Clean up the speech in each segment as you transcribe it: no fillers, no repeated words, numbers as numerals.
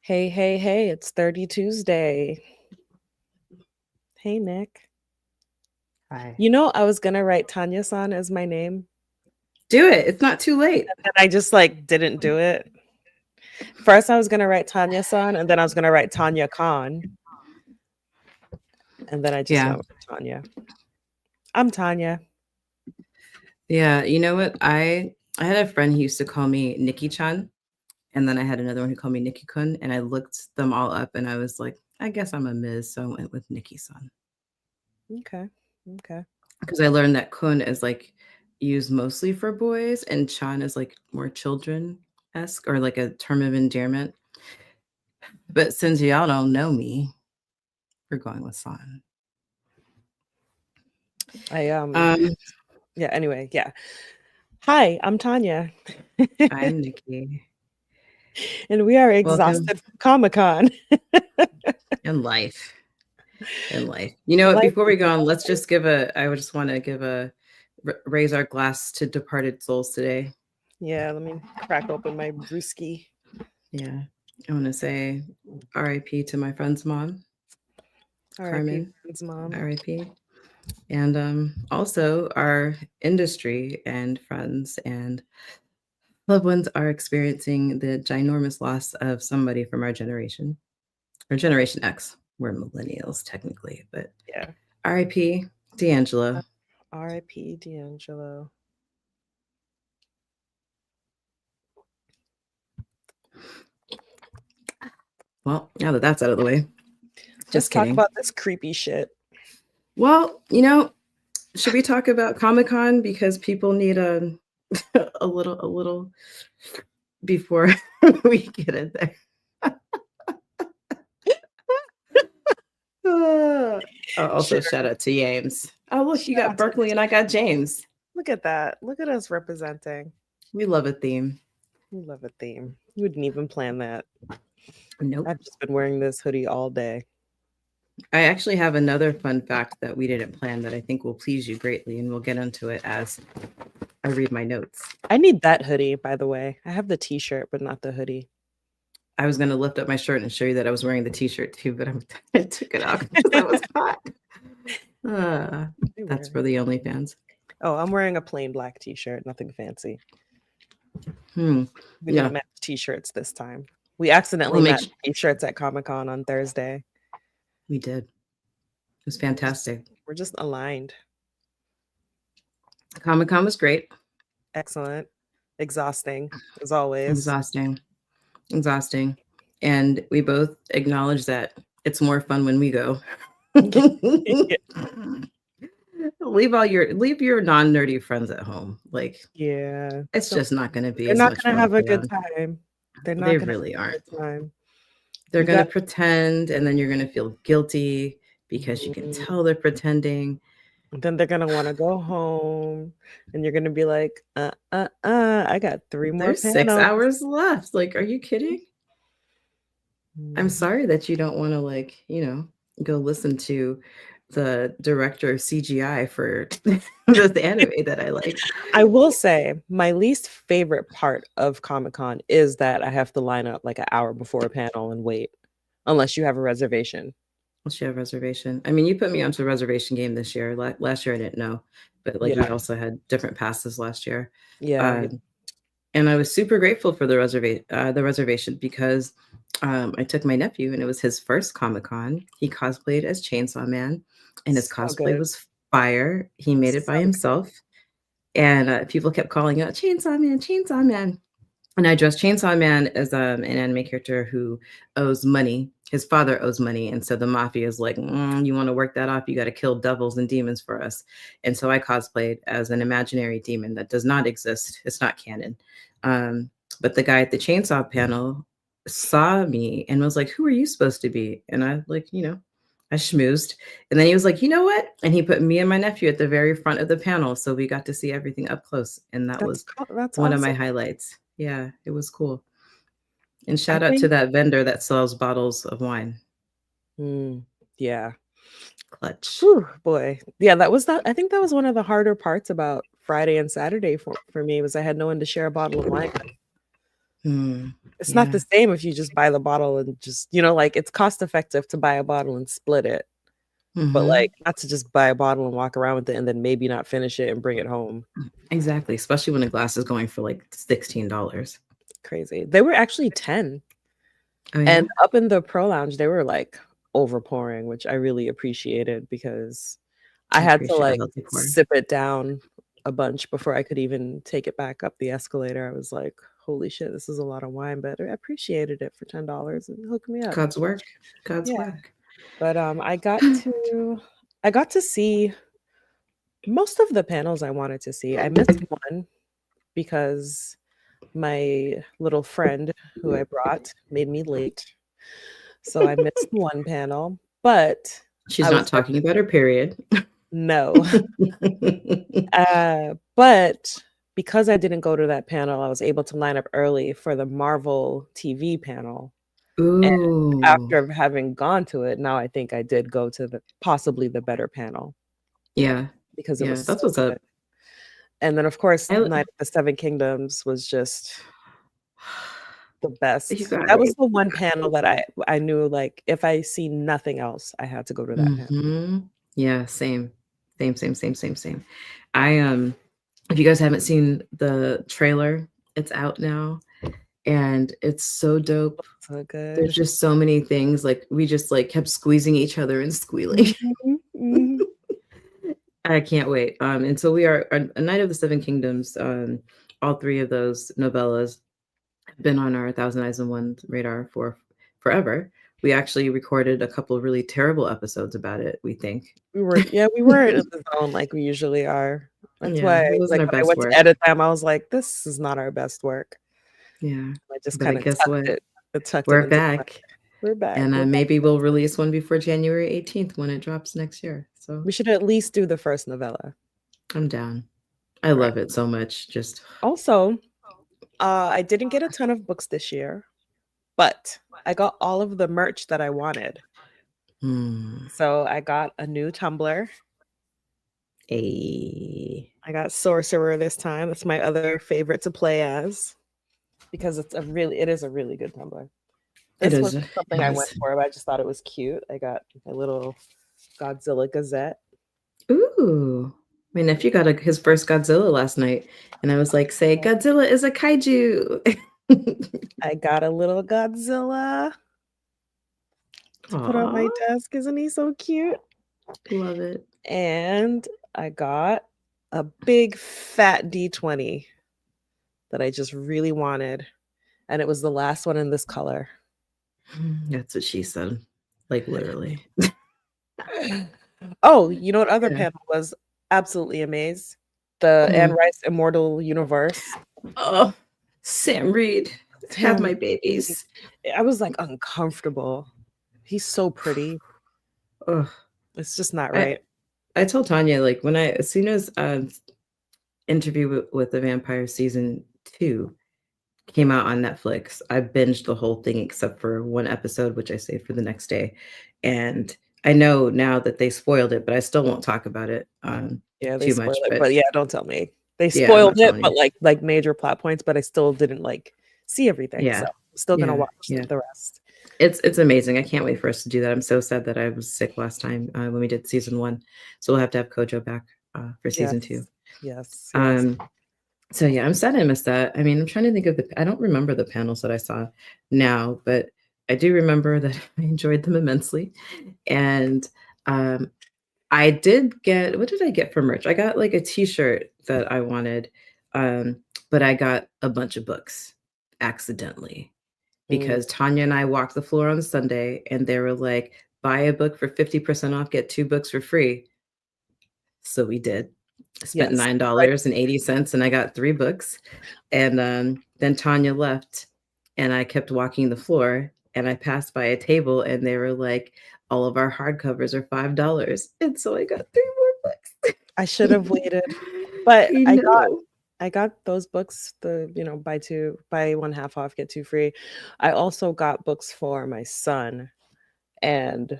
Hey, hey, hey, it's 30 Tuesday. Hey, Nick. Hi. I was gonna write Tanya-san as my name, Do it. It's not too late. and I just didn't do it. First, I was gonna write Tanya-san, and then I was gonna write Tanya Khan, and then I just Yeah. went with Tanya. I'm Tanya. Yeah. You know what? I had a friend who used to call me Nikki-chan, and then I had another one who called me Nikki-kun, and I looked them all up and I was like, I guess I'm a Ms, so I went with Nikki-san. Okay, okay. Because I learned that kun is like used mostly for boys and chan is like more children-esque or like a term of endearment. But since y'all don't know me, we're going with san. I Um, yeah. Anyway, yeah. Hi, I'm Tanya, I'm Nikki. and we are Welcome exhausted from Comic-Con. in life. In life. You know what? Life Before is we go on, let's just give a. I would just want to give a raise our glass to departed souls today. Yeah. Let me crack open my brewski. Yeah, I want to say R.I.P. to my friend's mom, R.I.P. Carmen. Friend's mom. R.I.P. And also our industry and friends and loved ones are experiencing the ginormous loss of somebody from our generation or Generation X. We're millennials technically, but Yeah. R.I.P. D'Angelo. R.I.P. D'Angelo. Well, now that that's out of the way, Let's just talk kidding. about this creepy shit. Well, should we talk about Comic Con because people need a little before we get in there. Also, Sure. shout out to James. Oh, look, you Shout got out to Berkeley and I got James. look at that. Look at us representing. We love a theme. We love a theme. You wouldn't even plan that. Nope. I've just been wearing this hoodie all day. I actually have another fun fact that we didn't plan that I think will please you greatly, and we'll get into it as I read my notes. I need that hoodie, by the way. I have the t-shirt, but not the hoodie. I was going to lift up my shirt and show you that I was wearing the t-shirt too, but I took it off because I was hot. Uh, I that's wear for it. the OnlyFans. Oh, I'm wearing a plain black t-shirt, nothing fancy. Hmm. We didn't Yeah. match t-shirts this time. We accidentally We'll make matched t-shirts at Comic-Con on Thursday. We did. It was We're just, fantastic. we're just aligned. Comic Con was great. Excellent. Exhausting, as always. Exhausting. Exhausting. And we both acknowledge that it's more fun when we go. Leave your non-nerdy friends at home. Like Yeah. it's Don't just not going to be they're as not much gonna fun have a for good them. time. They're They not gonna really have a aren't. good time. They're You going to got pretend and then you're going to feel guilty because you can Mhm. tell they're pretending. Then they're gonna wanna go home, and you're gonna be like, I got 3 more There's 6 panels." hours left. Like, are you kidding? I'm Mhm. sorry that you don't wanna, like, go listen to the director of CGI for this anime that I like. I will say, my least favorite part of Comic-Con is that I have to line up, like, an hour before a panel and wait, unless you have a reservation. Unless you have reservation. I mean, you put me onto a reservation game this year. Last year I didn't know, but, like, we Yeah. also had different passes last year. Yeah, yeah. Um, and I was super grateful for the reservation because, I took my nephew, and it was his first Comic-Con. He cosplayed as Chainsaw Man, and his So cosplay good. was fire. He made it by So himself. And people kept calling out Chainsaw Man, Chainsaw Man. And I dressed Chainsaw Man as an anime character who owes money. His father owes money. And so the mafia is like, you want to work that off? You got to kill devils and demons for us. And so I cosplayed as an imaginary demon that does not exist. It's not canon. But the guy at the chainsaw panel saw me and was like, who are you supposed to be? And I, like, I schmoozed. And then he was like, you know what? And he put me and my nephew at the very front of the panel. So we got to see everything up close. And that was that's one of my awesome. highlights. Yeah, it was cool. And I shout out to think that vendor that sells bottles of wine. yeah. Clutch. Whew, boy. Yeah, that I think that was one of the harder parts about Friday and Saturday for me was I had no one to share a bottle of wine with. Mm, It's not the yeah. same if you just buy the bottle and just, like it's cost effective to buy a bottle and split it, but Hmm. like not to just buy a bottle and walk around with it and then maybe not finish it and bring it home. Exactly. Especially when a glass is going for like $16. Crazy. They were actually 10. Oh And yeah. up in the pro lounge, they were like overpouring, which I really appreciated because I I had to appreciate a like healthy pour. sip it down a bunch before I could even take it back up the escalator. I was like, holy shit, this is a lot of wine, but I appreciated it for $10 and hooked me up. God's work. God's Yeah. work. But I got to see most of the panels I wanted to see. I missed one because my little friend who I brought made me late. So I missed one panel, but She's I not was there talking about her period. no. But because I didn't go to that panel, I was able to line up early for the Marvel TV panel. And Ooh. after having gone to it, now I think I did go to the possibly the better panel Yeah. because it was Yeah. That's so what's up. good. And then of course, I Night of the Seven Kingdoms was just the you best. That was guys. the one panel that I knew like if I see nothing else, I had to go to that panel. Hmm. Yeah, same. Same, same, same, same, same. I if you guys haven't seen the trailer, it's out now and it's so dope. So There's good. just so many things. Like we just like kept squeezing each other and squealing. Mhm, mhm. I can't wait. And so we are a Night of the Seven Kingdoms. All three of those novellas have been on our Thousand Eyes and One radar for forever. We actually recorded a couple of really terrible episodes about it, we think. We weren't in the zone like we usually are. That's Yeah, why, it wasn't like, our when I best went to work. edit them, I was like, "This is not our best work." Yeah. I just But kinda guess what? tucked it We're into the back. we're back, And we're back. maybe we'll release one before January 18th when it drops next year. So We should at least do the first novella. I'm down. I Right. love it so much. Just Also, I didn't get a ton of books this year, but I got all of the merch that I wanted. mm, So, I got a new tumbler. a I got Sorcerer this time. That's my other favorite to play as because it is a really good tumbler. it This was is. It something I went is. for, but I just thought it was cute. I got a little Godzilla Gazette. Ooh. My nephew got his first Godzilla last night, and I was like, say, Godzilla is a kaiju. I got a little Godzilla to put on my Aw, desk. Isn't he so cute? love it. And I got a big fat D20 that I just really wanted. And it was the last one in this color. That's what she said. Like literally. Oh, you know what other Yeah. panel was absolutely amazed? The Anne Mm. Rice Immortal Universe. Oh, Sam Reed. Have Damn. my babies. I was like uncomfortable. He's so pretty. Oh, It's just not I right. I told Tanya like when as soon as Interview with the Vampire season 2 came out on Netflix, I binged the whole thing except for one episode, which I saved for the next day. And I know now that they spoiled it, but I still won't talk about it Yeah, they too spoil much. it, But but yeah, don't tell me. They yeah, I'm spoiled not it, telling but you. like major plot points, but I still didn't like see everything. So Yeah, I'm still gonna yeah, watch yeah. the rest. It's amazing. I can't wait for us to do that. I'm so sad that I was sick last time when we did season 1. So we'll have to have Kojo back for season 2. Yes. Yes, yes. Um, So yeah, I'm sad I missed that. I mean, I'm trying to think of I don't remember the panels that I saw now, but I do remember that I enjoyed them immensely. And um, I did get, what did I get for merch? I got like a t-shirt that I wanted, but I got a bunch of books accidentally Mm, because Tanya and I walked the floor on Sunday and they were like, buy a book for 50% off, get 2 books for free. So we did. I spent yes. Right. $9.80 and I got 3 books. And then Tanya left and I kept walking the floor and I passed by a table and they were like, all of our hardcovers are $5. And so I got 3 more I should have books. waited. But I know. I got those books, buy one half off, get two free. I also got books for my son, and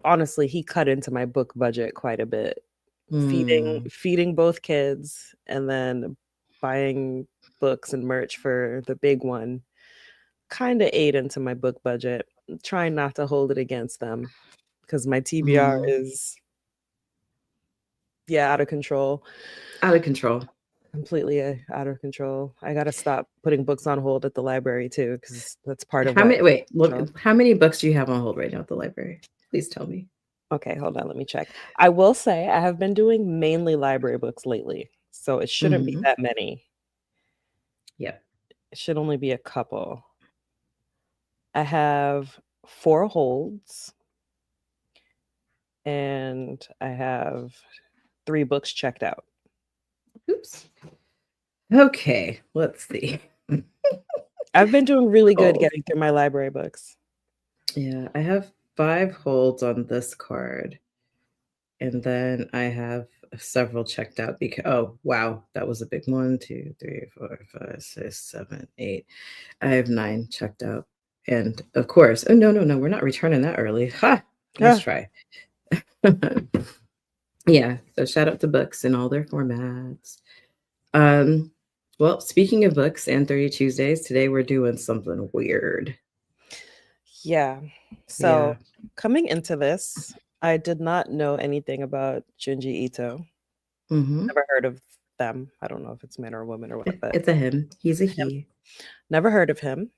honestly, he cut into my book budget quite a bit. Feeding Hmm. feeding both kids and then buying books and merch for the big one kind of ate into my book budget. I'm trying not to hold it against them because my TBR Mm, is, yeah, out of control. out of control. Completely out of control. I gotta stop putting books on hold at the library too, because that's part of How what. many? Wait, look. How many books do you have on hold right now at the library? Please tell me. Okay, hold on, let me check. I will say I have been doing mainly library books lately, so it shouldn't be Hmm. that many. Yep. It should only be a couple. I have 4 holds and I have 3 books checked out. Oops. Okay, let's see. I've been doing really good Hold. getting through my library books. Yeah, I have 5 holds on this card, and then I have several checked out because oh wow, that was a big 1, 2, 3, 4, 5, 6, 7, 8. I have 9 checked out. And of course, oh no, we're not returning that early. Ha! Nice Ah, try. Yeah, so shout out to books in all their formats. Um, well, speaking of books and 30 Tuesdays, today we're doing something weird. yeah. Yeah. So coming into this, I did not know anything about Junji Ito. Hmm. Never heard of them. I don't know if it's man or woman or what, but It's a him. He's a him. he. Never heard of him.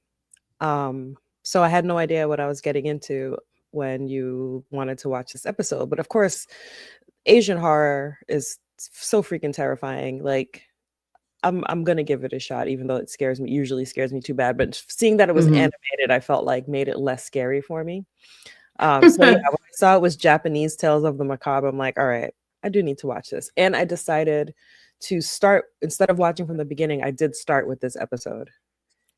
So I had no idea what I was getting into when you wanted to watch this episode. But of course, Asian horror is so freaking terrifying. Like I'm gonna give it a shot, even though it scares me, usually scares me too bad. But seeing that it was Hmm. animated, I felt like made it less scary for me. So yeah, when I saw it was Japanese Tales of the Macabre, I'm like, all right, I do need to watch this. And I decided to start instead of watching from the beginning, I did start with this episode.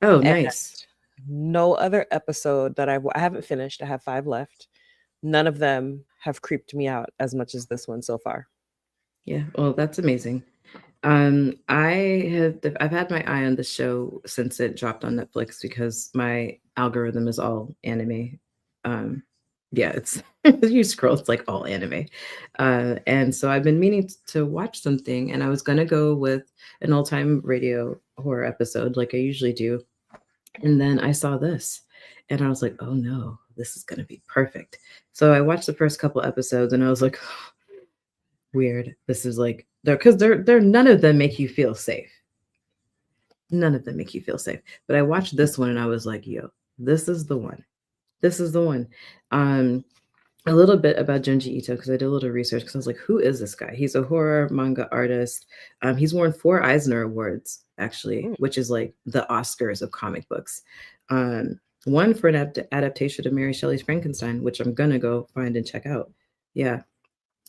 Oh, And nice. no other episode that I haven't finished. I have 5 left. None of them have creeped me out as much as this one so far. Yeah, well, that's amazing. I've had my eye on the show since it dropped on Netflix because my algorithm is all anime. Um, yeah, it's you scroll, it's like all anime. And so I've been meaning to watch something, and I was gonna go with an all-time radio horror episode like I usually do. And then I saw this, and I was like, oh no, this is gonna be perfect. So I watched the first couple episodes, and I was like, weird. This is like they're none of them make you feel safe. None of them make you feel safe. But I watched this one and I was like, yo, this is the one. This is the one. Um, a little bit about Junji Ito because I did a little research because I was like, who is this guy? He's a horror manga artist. He's won 4 Eisner Awards, actually, Mm. which is like the Oscars of comic books. One for an adaptation of Mary Shelley's Frankenstein, which I'm gonna go find and check out. Yeah,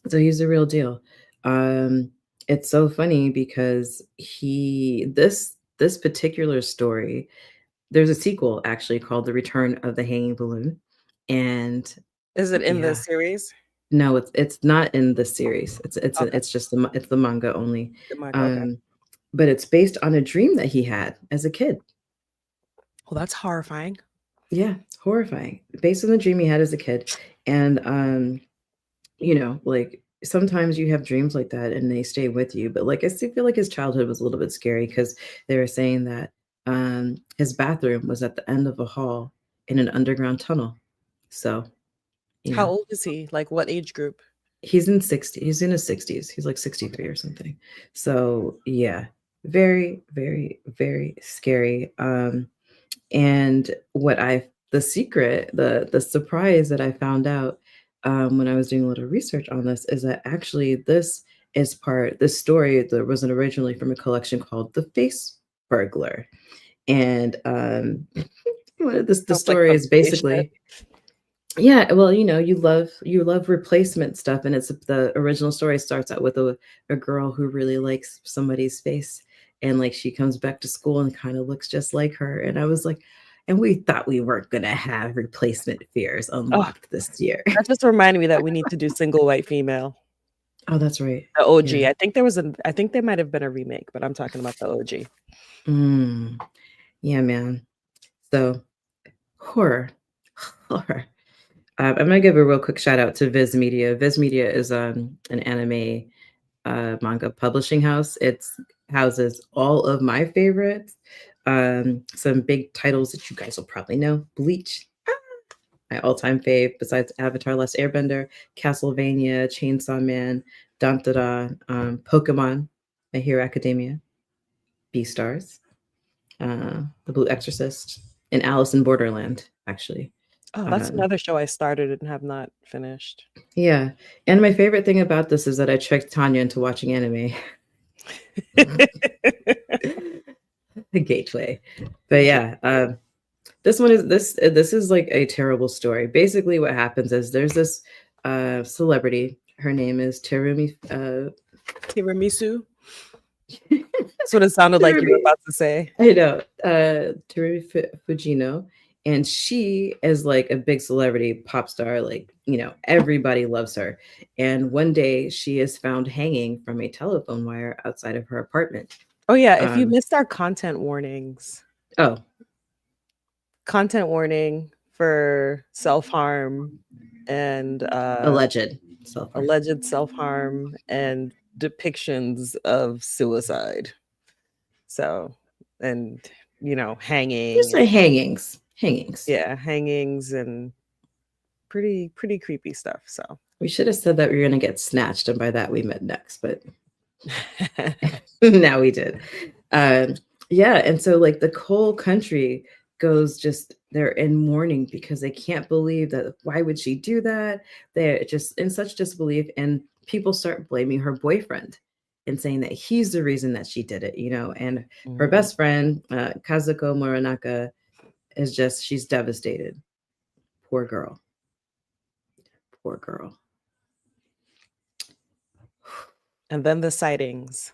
so he's the real deal. Um, it's so funny because this particular story, there's a sequel actually called The Return of the Hanging Balloon. And Is it in the yeah, series? no, it's not in the series. Okay. It's just it's the manga only. The manga, okay. Um, but it's based on a dream that he had as a kid. Well, that's horrifying. Yeah, horrifying. Based on the dream he had as a kid. And like sometimes you have dreams like that and they stay with you. But like I still feel like his childhood was a little bit scary because they were saying that his bathroom was at the end of a hall in an underground tunnel. So, you How know, old is he? Like what age group? he's in his 60s. He's like 63 or something. So yeah, very, very, very scary. And the secret, the surprise that I found out when I was doing a little research on this is that actually this story that wasn't originally from a collection called The Face Burglar. And the Sounds like story some is gay shit. basically, yeah, well, you love replacement stuff, and it's the original story starts out with a girl who really likes somebody's face, and like she comes back to school and kind of looks just like her, and I was like, and we thought we weren't gonna have replacement fears Oh, unlocked this year. that just reminded me that we need to do single white female. Oh, that's right. The OG. Yeah. I think there might have been a remake, but I'm talking about the OG. Mm, yeah, man. So horror, horror. I'm gonna give a real quick shout out to Viz Media. Viz Media is an anime. manga publishing house. It's houses all of my favorites. Some big titles that you guys will probably know: Bleach, my all-time fave, besides Avatar: Last Airbender, Castlevania, Chainsaw Man, Dantada, Pokemon, My Hero Academia, Beastars, The Blue Exorcist, and Alice in Borderland, actually. Oh, that's Um, another show I started and have not finished. yeah, and my favorite thing about this is that I tricked Tanya into watching anime. The gateway. But yeah, this is like a terrible story. Basically, what happens is there's this celebrity. Her name is Terumi. Tiramisu. That's what it sounded like you were Terumi. about to say. I know. Terumi Fujino. And she is like a big celebrity pop star. Like, everybody loves her. And one day she is found hanging from a telephone wire outside of her apartment. Oh yeah, if you Um, missed our content warnings, oh, content warning for self-harm and alleged self-harm. alleged self-harm and depictions of suicide. So, and Just hanging and like hangings. Hangings. yeah, hangings and pretty creepy stuff. So, We should have said that we were going to get snatched, and by that we meant next, but now we did. Um, yeah, and so like the whole country goes just they're in mourning because they can't believe that. Why would she do that? They're just in such disbelief, and people start blaming her boyfriend and saying that he's the reason that she did it. And her Mhm. best friend, Kazuko Morinaka, she's devastated. Poor girl. Poor girl. And then the sightings.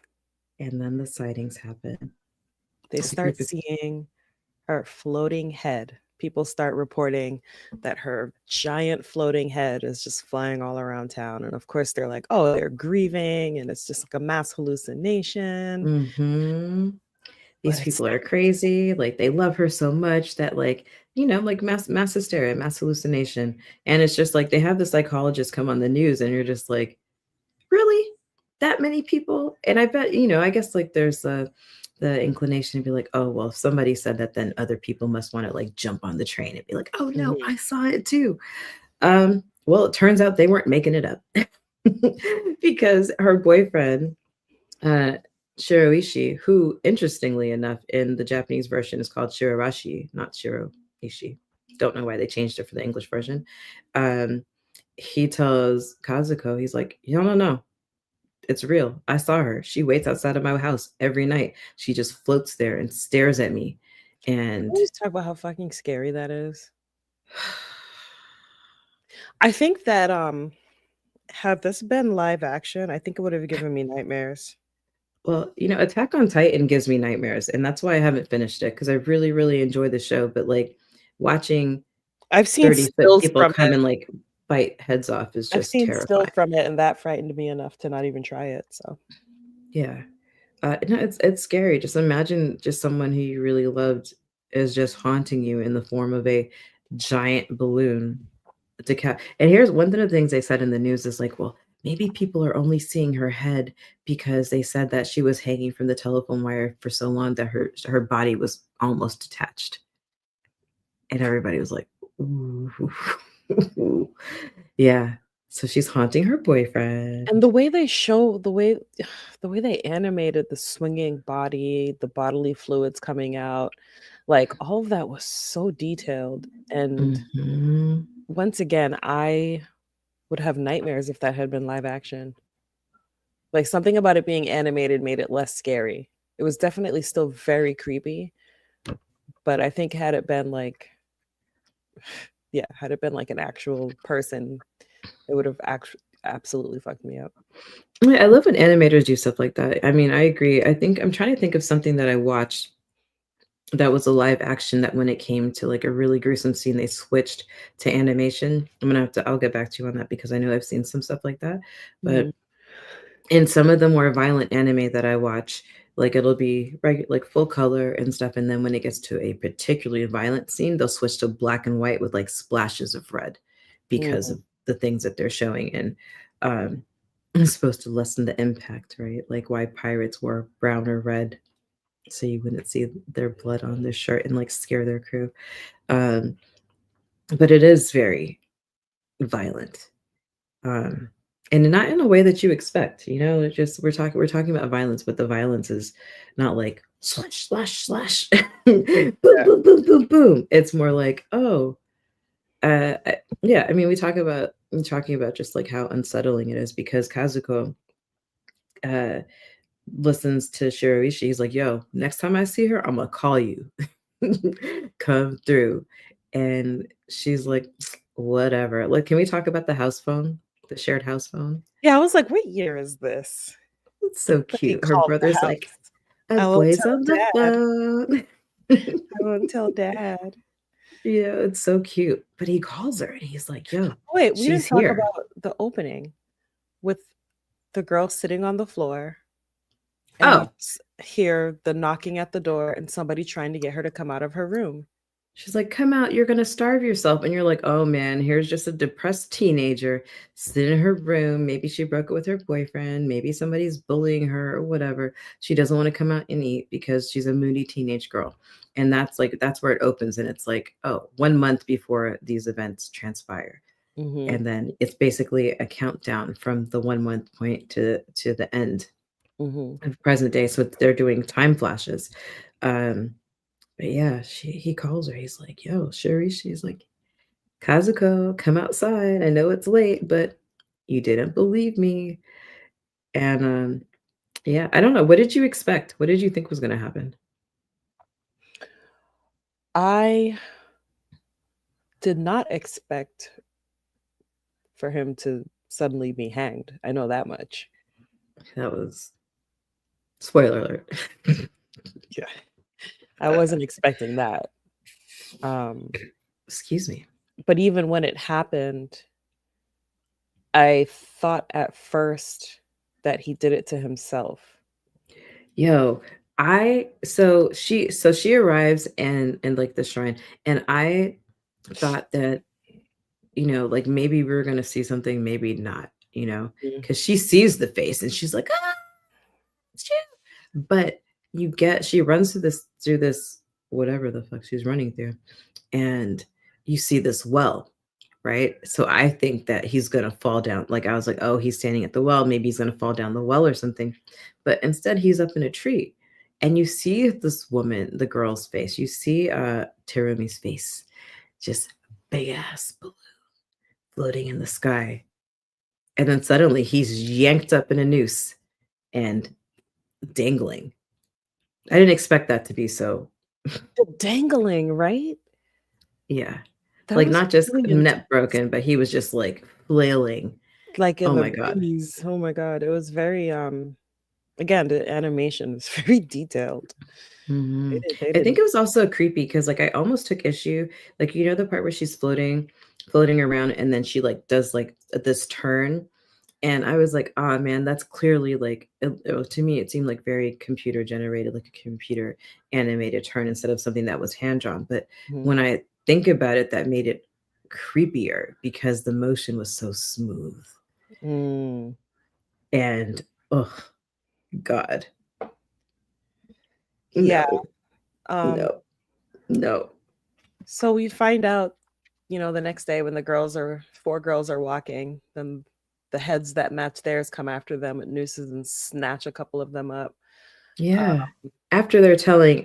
And then the sightings happen. They There's a group start of seeing her floating head. People start reporting that her giant floating head is just flying all around town. And of course, they're like, oh, they're grieving and it's just like a mass hallucination. Mhm. But These it's people are crazy. Like they love her so much that like mass hysteria, mass hallucination. And it's just like they have the psychologist come on the news and you're just like, really? That many people? And I bet, I guess like there's the inclination to be like, oh, well, if somebody said that, then other people must want to like jump on the train and be like, oh no, Mhm. I saw it too. Well, it turns out they weren't making it up because her boyfriend, uh, Shiroishi, who interestingly enough in the Japanese version is called Shirorashi, not Shiroishi. Don't know why they changed it for the English version. Um, he tells Kazuko, he's like, no, it's real. I saw her. She waits outside of my house every night. She just floats there and stares at me. I And always talk about how fucking scary that is. I think that had this been live action, I think it would have given me nightmares. well, Attack on Titan gives me nightmares, and that's why I haven't finished it because I really, really enjoy the show. But like watching I've seen 30-foot stills people from come it. and like bite heads off is I've just seen stills terrifying. from it, and that frightened me enough to not even try it. So, Yeah. No, it's scary. Just imagine just someone who you really loved is just haunting you in the form of a giant balloon and here's one of the things they said in the news is like, well, maybe people are only seeing her head because they said that she was hanging from the telephone wire for so long that her body was almost detached. And everybody was like, ooh. Yeah. So she's haunting her and boyfriend. the way they show the way they animated the swinging body, the bodily fluids coming out, like all of that was so detailed. And Mhm. once again, I would have nightmares if that had been live action. Like something about it being animated made it less scary. It was definitely still very creepy, but I think had it been like, yeah, had it been like an actual person, it would have actually absolutely fucked me up. Yeah, I love when animators do stuff like that. I mean, I agree. I think I'm trying to think of something that I watched that was a live action that when it came to like a really gruesome scene, they switched to animation. I'll get back to you on that because I know I've seen some stuff like that. Mhm. But in some of the more violent anime that I watch, like it'll be like full color and stuff. And then when it gets to a particularly violent scene, they'll switch to black and white with like splashes of red because Mhm. of the things that they're showing. And um, It's supposed to lessen the impact, right? Like why pirates wore brown or red, so you wouldn't see their blood on their shirt and like scare their crew. Um, but it is very violent. Um, and not in a way that you expect, you know, it just we're talking about violence, but the violence is not like slash slash slash boom Yeah. boom boom boom boom. It's more like, oh, yeah, I mean, we're talking about just like how unsettling it is because Kazuko uh listens to Shiroishi. He's like, yo, next time I see her, I'm gonna call you. Come through. And she's like, whatever. Like, can we talk about the house phone? The shared house phone? Yeah, I was like, what year is this It's so that he cute. Her called the brother's like, house? a I won't boy's tell on the dad. phone. I won't tell dad. Yeah, it's so cute. But he calls her and he's like, yo, Oh, wait, we didn't she's talk here. about the opening with the girl sitting on the floor, and you Oh, hear the knocking at the door and somebody trying to get her to come out of her room. she's like, come out, you're gonna starve yourself. And you're like, oh man, here's just a depressed teenager sitting in her room. Maybe she broke it with her boyfriend. Maybe somebody's bullying her or whatever. She doesn't want to come out and eat because she's a moody teenage girl. And that's where it opens. And it's like, oh, 1 month before these events transpire. Mm-hmm. And then it's basically a countdown from the 1 month point to the end Mm-hmm. of present day. So they're doing time flashes. Um, but yeah, he calls her. He's like, "Yo, Sherry." She's like, "Kazuko, come outside. I know it's late, but you didn't believe me." And yeah, I don't know. What did you expect? What did you think was going to happen? I did not expect for him to suddenly be hanged. I know that much. That was spoiler alert. Yeah. I wasn't expecting that. Um, Excuse me. but even when it happened, I thought at first that he did it to himself. Yo, so she arrives and like the shrine, and I thought that like maybe we were gonna see something, maybe not, Mm. because she sees the face and she's like, ah, it's you. But she runs through this whatever the fuck she's running through, and you see this well, right? So I think that he's gonna fall down. Like I was like, oh, he's standing at the well, maybe he's gonna fall down the well or something. But instead he's up in a tree. And you see this woman, the girl's face. You see Terumi's face, just big ass balloon floating in the sky. And then suddenly he's yanked up in a noose and dangling. I didn't expect that to be so. The dangling, right? Yeah. That Like was not just really intense. neck broken, but he was just like flailing. Like in Oh the my God. breeze. Oh my god. It was very again, the animation is very detailed. They Mhm. did they I did think it was also creepy because like I almost took issue, like the part where she's floating around, and then she like does like this turn, and I was like, oh man, that's clearly like to me it seemed like very computer generated, like a computer animated turn instead of something that was hand drawn. But Mhm. when I think about it, that made it creepier because the motion was so smooth Mm. and oh God, Yeah. no, Um no, no. so we find out, the next day when the girls are four girls are walking, then the heads that match theirs come after them with nooses and snatch a couple of them up. Yeah. After they're telling,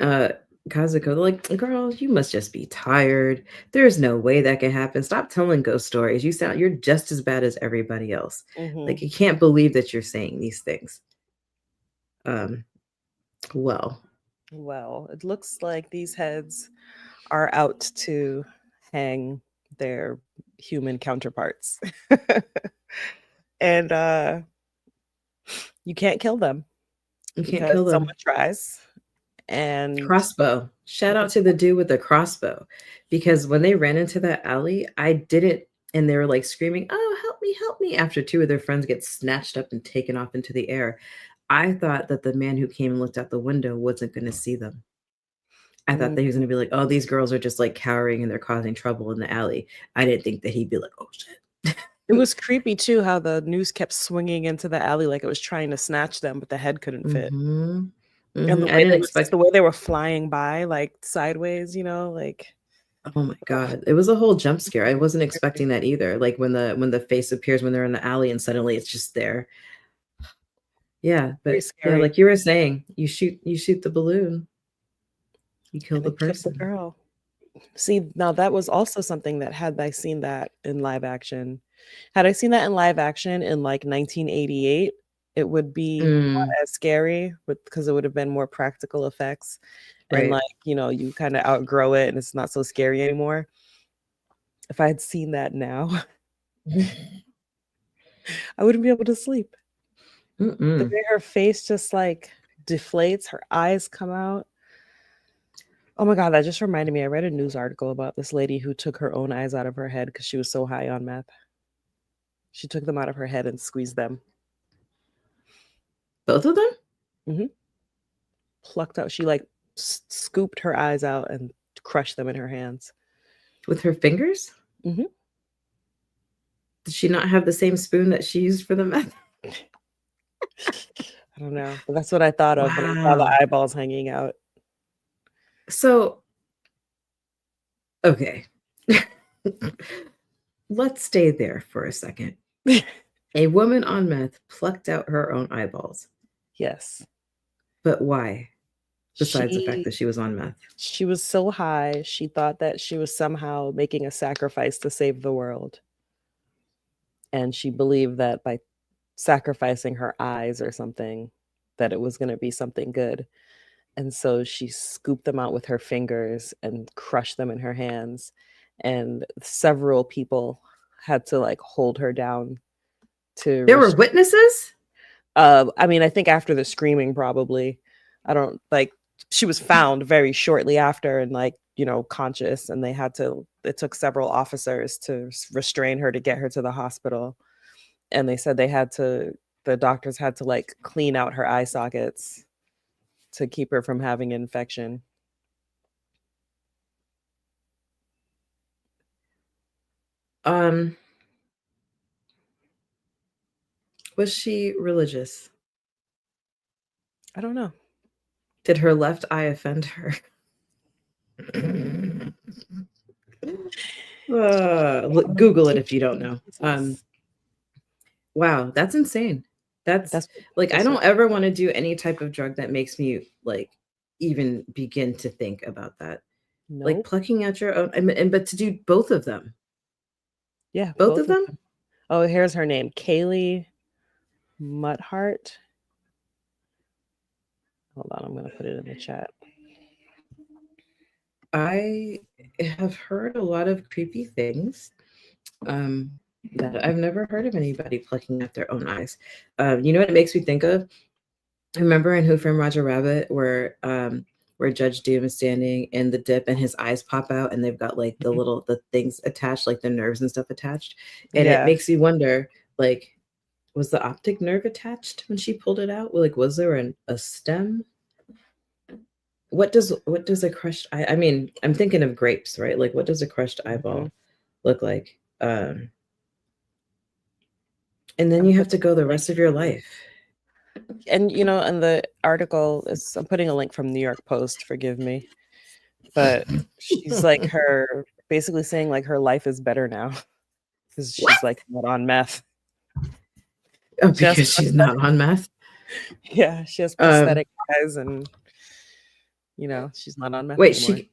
Kazuko, they're like, "Girl, you must just be tired. There's no way that can happen. Stop telling ghost stories. You're just as bad as everybody else. Like, Mhm. you can't believe that you're saying these things." Um, well, Well, it looks like these heads are out to hang their human counterparts. And you can't kill them you can't because kill them. someone tries. And Crossbow. Shout out to the dude with the crossbow. Because when they ran into that alley, I didn't and they were like screaming, "Oh, help me," after two of their friends get snatched up and taken off into the air. I thought that the man who came and looked out the window wasn't gonna see them. I thought mm, that he was gonna be like, "Oh, these girls are just, like, cowering and they're causing trouble in the alley." I didn't think that he'd be like, "Oh, shit." It was creepy too how the noose kept swinging into the alley like it was trying to snatch them, but the head couldn't fit. Mhm. And Mhm. I didn't expect the way they were flying by, like, sideways, like Oh my god. It was a whole jump scare. I wasn't expecting that either. Like when the face appears when they're in the alley and suddenly it's just there. Yeah, very but yeah, scary. like you were saying, you shoot the balloon, you kill And the it killed the person. girl. See, now that was also something that had I seen that in live action. Had I seen that in live action in like 1988, it would be not Mm, as scary because it would have been more practical effects. And right. like, you kind of outgrow it and it's not so scary anymore. If I had seen that now, I wouldn't be able to sleep. The Mm-mm. way her face just like deflates, her eyes come out. Oh my God, that just reminded me. I read a news article about this lady who took her own eyes out of her head because she was so high on meth. She took them out of her head and squeezed them. Both of them Hmm. Plucked out. She like scooped her eyes out and crushed them in her hands. with her fingers? Hmm. Did she not have the same spoon that she used for the meth? I don't know, but that's what I thought of when I saw the Wow. eyeballs hanging out. So, okay. Let's stay there for a second. A woman on meth plucked out her own eyeballs. Yes, But why? Besides the fact she that she was on meth. she was so high. She thought that she was somehow making a sacrifice to save the world, and she believed that by sacrificing her eyes or something, that it was going to be something good. And so she scooped them out with her fingers and crushed them in her hands. And several people had to like hold her down to There were restrain. witnesses? I mean, I think after the screaming, probably. I don't like. She was found very shortly after and like conscious, and they had to. It took several officers to restrain her to get her to the hospital, and they said they had to. The doctors had to like clean out her eye sockets to keep her from having an infection. Um, was she religious? I don't know. Did her left eye offend her? Google it if you don't know. Jesus. Wow, that's insane. That's That's what like I this don't ever want to do any type of drug that makes me like even begin to think about that. Like Nope. plucking out your own, and but to do both of them, Yeah, both of both of them. them. Oh, here's her name, Kaylee Mutthart. Hold on, I'm gonna put it in the chat. I have heard a lot of creepy things. Um, that I've never heard of anybody plucking out their own eyes. You know what it makes me think of? Remember in Who Framed Roger Rabbit where Judge Doom is standing in the dip and his eyes pop out and they've got like the things attached, like the nerves and stuff attached. And it Yeah. makes me wonder, like, was the optic nerve attached when she pulled it out? Like, was there a stem? What does a crushed eye? I mean, I'm thinking of grapes, right? Like, what does a crushed Mhm. eyeball look like? And then I'm you have putting to go the a link rest of your from, life. and in the article is I'm putting a link from New York Post, forgive me, but she's like her basically saying like her life is better now because What? she's like not on meth. Oh, She has because she's not on meth. yeah, she has Um, prosthetic eyes and she's not on meth wait, anymore.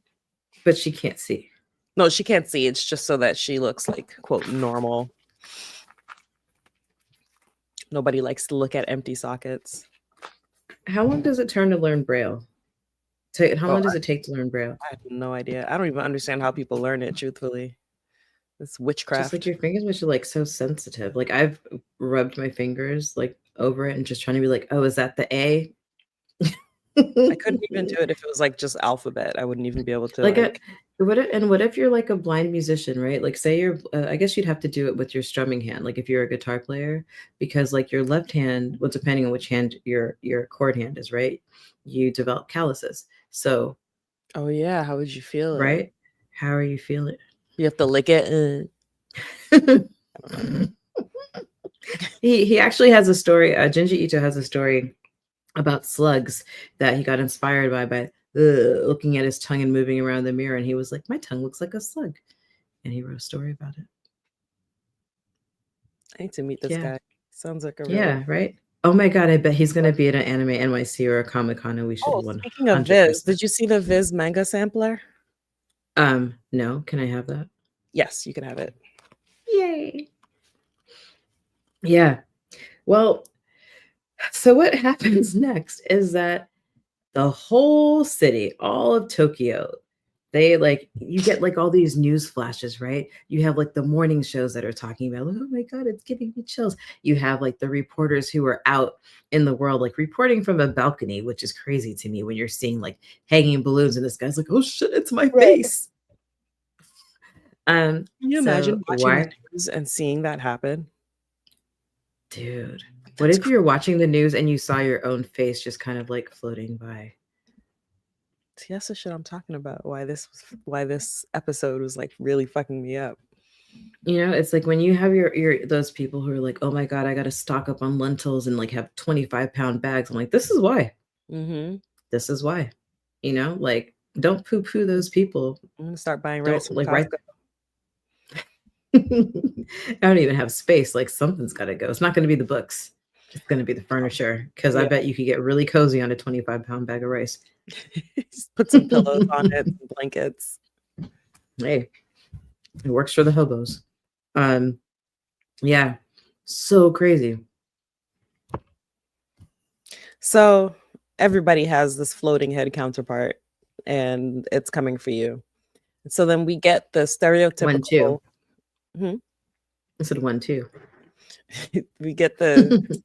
but she can't see. No, she can't see. It's just so that she looks like quote normal. Nobody likes to look at empty sockets. How long does it turn to learn Braille? How Oh, long does it take to learn Braille? I have no idea. I don't even understand how people learn it, truthfully. It's Just like witchcraft. your fingers, which are like so sensitive. Like I've rubbed my fingers like over it and just trying to be like, oh, is that the A? I couldn't even do it if it was like just alphabet. I wouldn't even be able to like a like. what if you're like a blind musician, right? Like say you're I guess you'd have to do it with your strumming hand, like if you're a guitar player, because like your left hand, well, depending on which hand your chord hand is, right? You develop calluses. So, Oh yeah, how would you feel it? right? How are you feeling? You have to lick it. I don't know. He actually has a story. Junji Ito has a story about slugs that he got inspired by looking at his tongue and moving around the mirror, and he was like, "My tongue looks like a slug," and he wrote a story about it. I need to meet this Yeah, guy. Sounds like a really yeah, right. Oh my god, I bet he's gonna fun. be at an Anime NYC or a Comic Con, and we should Oh, one speaking of hundred Viz, percent. did you see the Viz manga sampler? No, can I have that? Yes, you can have it. Yay! Yeah. Well, so what happens next is that the whole city, all of Tokyo, they like you get like all these news flashes, right? You have like the morning shows that are talking about, oh my god, it's giving me chills. You have like the reporters who are out in the world, like reporting from a balcony, which is crazy to me when you're seeing like hanging balloons and this guy's like, oh shit, it's my Right. face. Can you So imagine watching the why, news and seeing that happen? dude? What That's if you're watching the news and you saw your own face just kind of like floating by? See, that's the shit I'm talking about. Why this episode was like really fucking me up. You know, it's like when you have your those people who are like, "Oh my god, I got to stock up on lentils and like have 25-pound bags." I'm like, "This is why. Mm-hmm. This is why." You know, like don't poo-poo those people. I'm gonna start buying rice Don't from like right. Costco. I don't even have space. Like something's got to go. It's not going to be the books. It's going to be the furniture because I Yeah. bet you could get really cozy on a 25-pound bag of rice. Just put some pillows on it, some blankets. Hey, it works for the hobos. Um, yeah, so crazy. So everybody has this floating head counterpart, and it's coming for you. So then we get the 1, 2. stereotypical. Mhm. I said 1, 2. We get the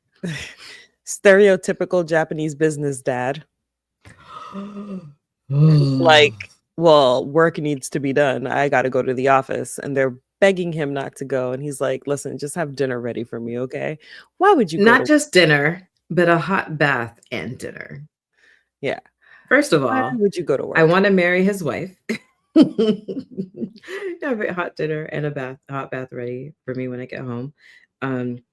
stereotypical Japanese business dad. Like, well, work needs to be done. I got to go to the office. And they're begging him not to go. And he's like, listen, just have dinner ready for me, okay? Why would you go Not to just dinner, but a hot bath and dinner. Yeah. First of Why all, would you go to I work? want to marry his wife. Have a hot dinner and a hot bath ready for me when I get home. Um,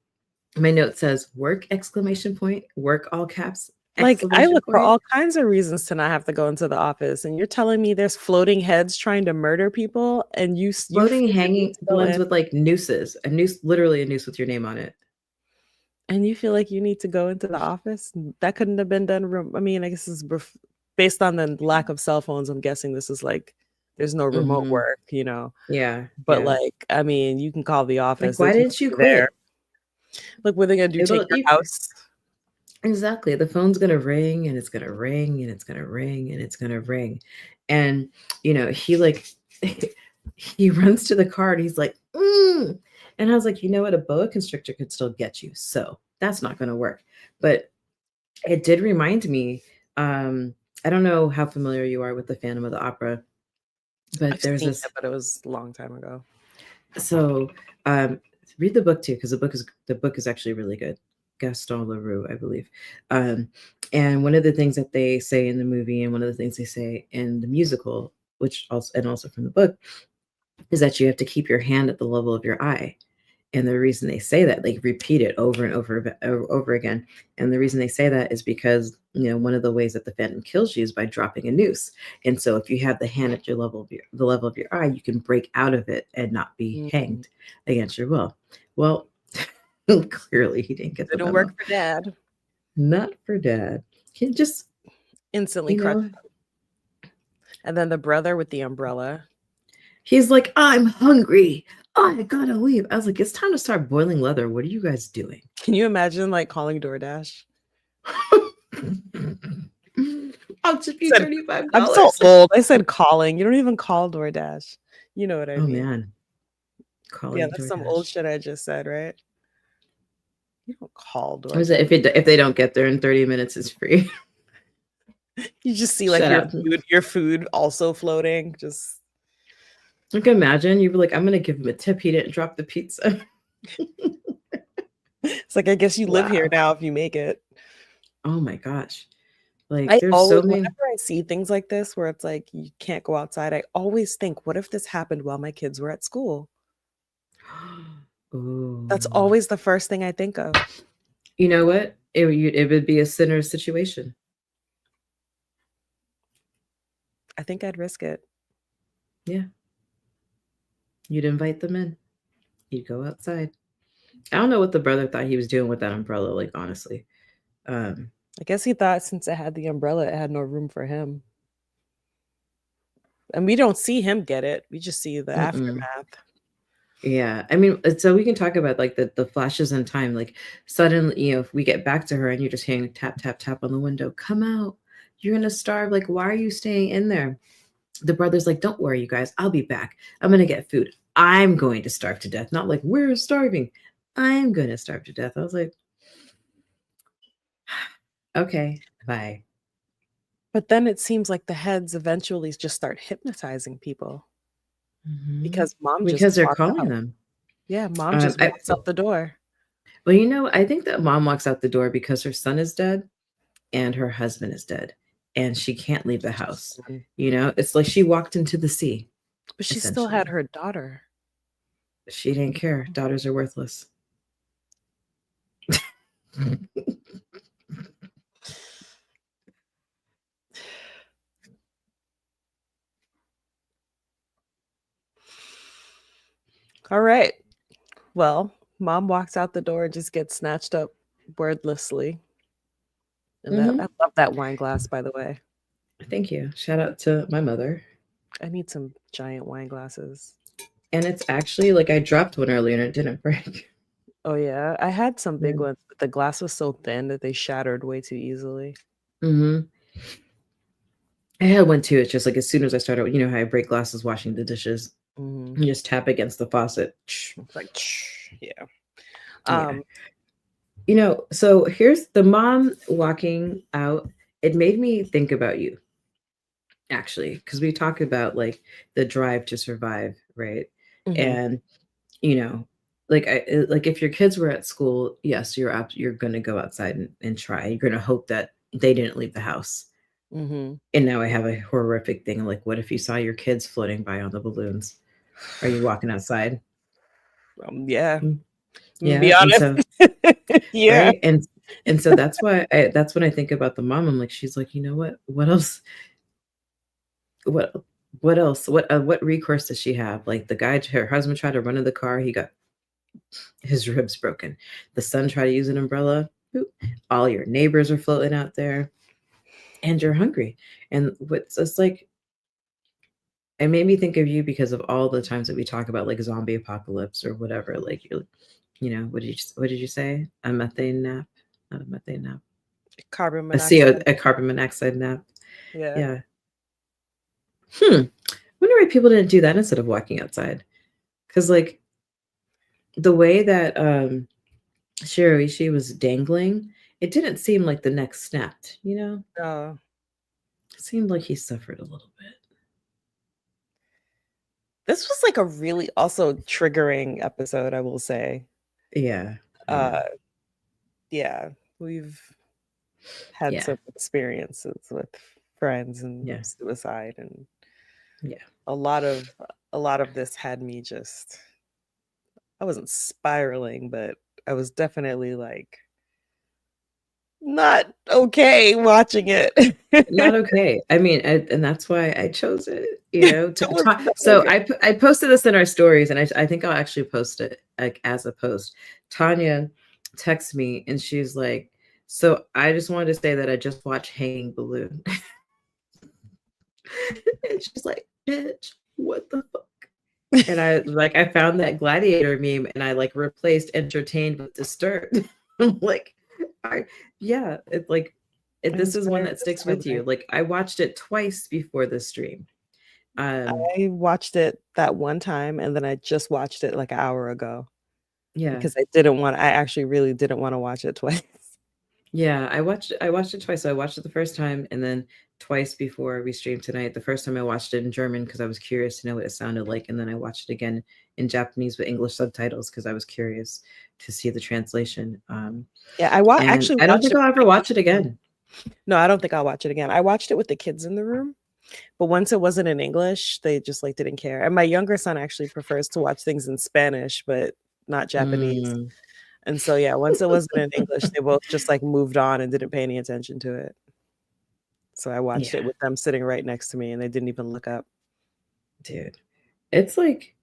my note says work exclamation point, work all caps Like, I exclamation look for point. all kinds of reasons to not have to go into the office. And you're telling me there's floating heads trying to murder people, and you feel Floating the need hanging to go blends in, with like nooses, a noose, literally a noose with your name on it. and you feel like you need to go into the office? That couldn't have been done. I mean, I guess this is based on the lack of cell phones. I'm guessing this is like there's no remote Hmm. work, Yeah, But yeah. like, I mean, you can call the office. Like, why There's didn't you nobody there. quit? Like, what are they gonna do? Take It'll your you house? exactly. The phone's gonna ring and it's gonna ring and it's gonna ring and it's gonna ring. And he like he runs to the car and he's like, mm. And I was like, you know what, a boa constrictor could still get you. So that's not gonna work. But it did remind me, I don't know how familiar you are with the Phantom of the Opera, but I've there's seen this it, but it was a long time ago. so read the book too, because the book is actually really good. Gaston Leroux, I believe. And one of the things that they say in the movie, and one of the things they say in the musical, which also from the book, is that you have to keep your hand at the level of your eye. And the reason they say that, like repeat it over and over again. And the reason they say that is because, one of the ways that the phantom kills you is by dropping a noose. And so if you have the hand at the level of your eye, you can break out of it and not be Mm. hanged against your will. Well, clearly he didn't get the Didn't work memo. for dad. Not for dad. He just, Instantly you crushed. know, And then the brother with the umbrella. he's like, I'm hungry. I gotta leave. I was like, it's time to start boiling leather. What are you guys doing? Can you imagine like calling DoorDash? I'll tip you Said, $35. I'm so old. I said calling. You don't even call DoorDash. You know what I Oh mean? man, Yeah, calling that's some old DoorDash. shit I just said, right? You don't call What is it? DoorDash. If they don't get there in 30 minutes, it's free. You just see like Shut your up. food also floating. Just I can imagine you were like, I'm gonna give him a tip. He didn't drop the pizza. it's like I guess you live here Wow. now if you make it. Oh my gosh. Like I there's so always, many. whenever I see things like this where it's like you can't go outside, I always think, what if this happened while my kids were at school? That's Ooh. always the first thing I think of. You know what? It would be a sinner's situation. I think I'd risk it. Yeah. You'd invite them in. You'd go outside. I don't know what the brother thought he was doing with that umbrella, like honestly. Um, I guess he thought since it had the umbrella, it had no room for him. And we don't see him get it. We just see the mm-mm. aftermath. Yeah. I mean, so we can talk about like the flashes in time. Like suddenly, if we get back to her and you're just hearing tap, tap, tap on the window, come out. You're gonna starve. Like, why are you staying in there? The brother's like, don't worry, you guys, I'll be back. I'm gonna get food. I'm going to starve to death. Not like we're starving. I'm gonna starve to death. I was like, okay, bye. But then it seems like the heads eventually just start hypnotizing people Mhm. because mom just Because they're walked calling out. them. Yeah, mom just walks out the door. Well, I think that mom walks out the door because her son is dead and her husband is dead, and she can't leave the house. It's like she walked into the sea, But she still had essentially. her daughter. She didn't care. Daughters are worthless. All right. Well, mom walks out the door and just gets snatched up wordlessly. And that I Hmm. love that wine glass, by the way. Thank you. Shout out to my mother. I need some giant wine glasses. And it's actually like I dropped one earlier and it didn't break. Oh yeah, I had some big Yeah. ones, but the glass was so thin that they shattered way too easily. Hmm. I had one too. It's just like as soon as I started, how I break glasses washing the dishes. Hmm. You just tap against the faucet. It's like, yeah. Yeah. Um, So here's the mom walking out. It made me think about you, actually, because we talk about like the drive to survive, right? mhm, And you know, like if your kids were at school, yes, you're gonna go outside and try. You're gonna hope that they didn't leave the house. mhm. And now I have a horrific thing. Like, what if you saw your kids floating by on the balloons? Are you walking outside? Yeah, Mm, I'm gonna be yeah. And honest. so, Yeah. right. And so that's when I think about the mom. I'm like, she's like, you know what? What else? What what else? What recourse does she have? Like her husband tried to run in the car, he got his ribs broken. The son tried to use an umbrella. Boop. All your neighbors are floating out there, and you're hungry. And what's it's like it made me think of you because of all the times that we talk about like zombie apocalypse or whatever. Like what did you say? A methane nap? Not a methane nap. Carbon A monoxide. a carbon monoxide nap. Yeah. Yeah. Wonder why people didn't do that instead of walking outside. Because like the way that Shiroishi was dangling, it didn't seem like the neck snapped. Uh, It seemed like he suffered a little bit. this was like a really also triggering episode, I will say. Yeah, I know. Uh, yeah, we've had Yeah, some experiences with friends and yeah, suicide, and yeah. a lot of a lot of this had me just I wasn't spiraling, but I was definitely like not okay watching it. Not It okay. I mean, and that's why I chose it. was not So okay. I posted this in our stories, and I think I'll actually post it like as a post. Tanya texts me, and she's like, "So I just wanted to say that I just watched Hanging Balloon," and she's like, "Bitch, what the fuck?" And I found that gladiator meme, and I like replaced entertained with disturbed. I'm like, I yeah, it's like It this was is one very that sticks with disturbing. you. Like I watched it twice before this stream. Um, I watched it that one time and then I just watched it like an hour ago yeah, because I actually really didn't want to watch it twice. yeah. I watched it twice. So I watched it the first time and then twice before we streamed tonight. The first time I watched it in German because I was curious to know what it sounded like, and then I watched it again in Japanese with English subtitles because I was curious to see the translation. Yeah, And actually I don't watched think it I'll with ever the watch kids it in the room. again. No, I don't think I'll watch it again. I watched it with the kids in the room, but once it wasn't in English, they just like didn't care. And my younger son actually prefers to watch things in Spanish, but not Japanese. Mm, And so, yeah, once it wasn't in English, they both just like moved on and didn't pay any attention to it. So I watched yeah, it with them sitting right next to me and they didn't even look up. dude. It's like,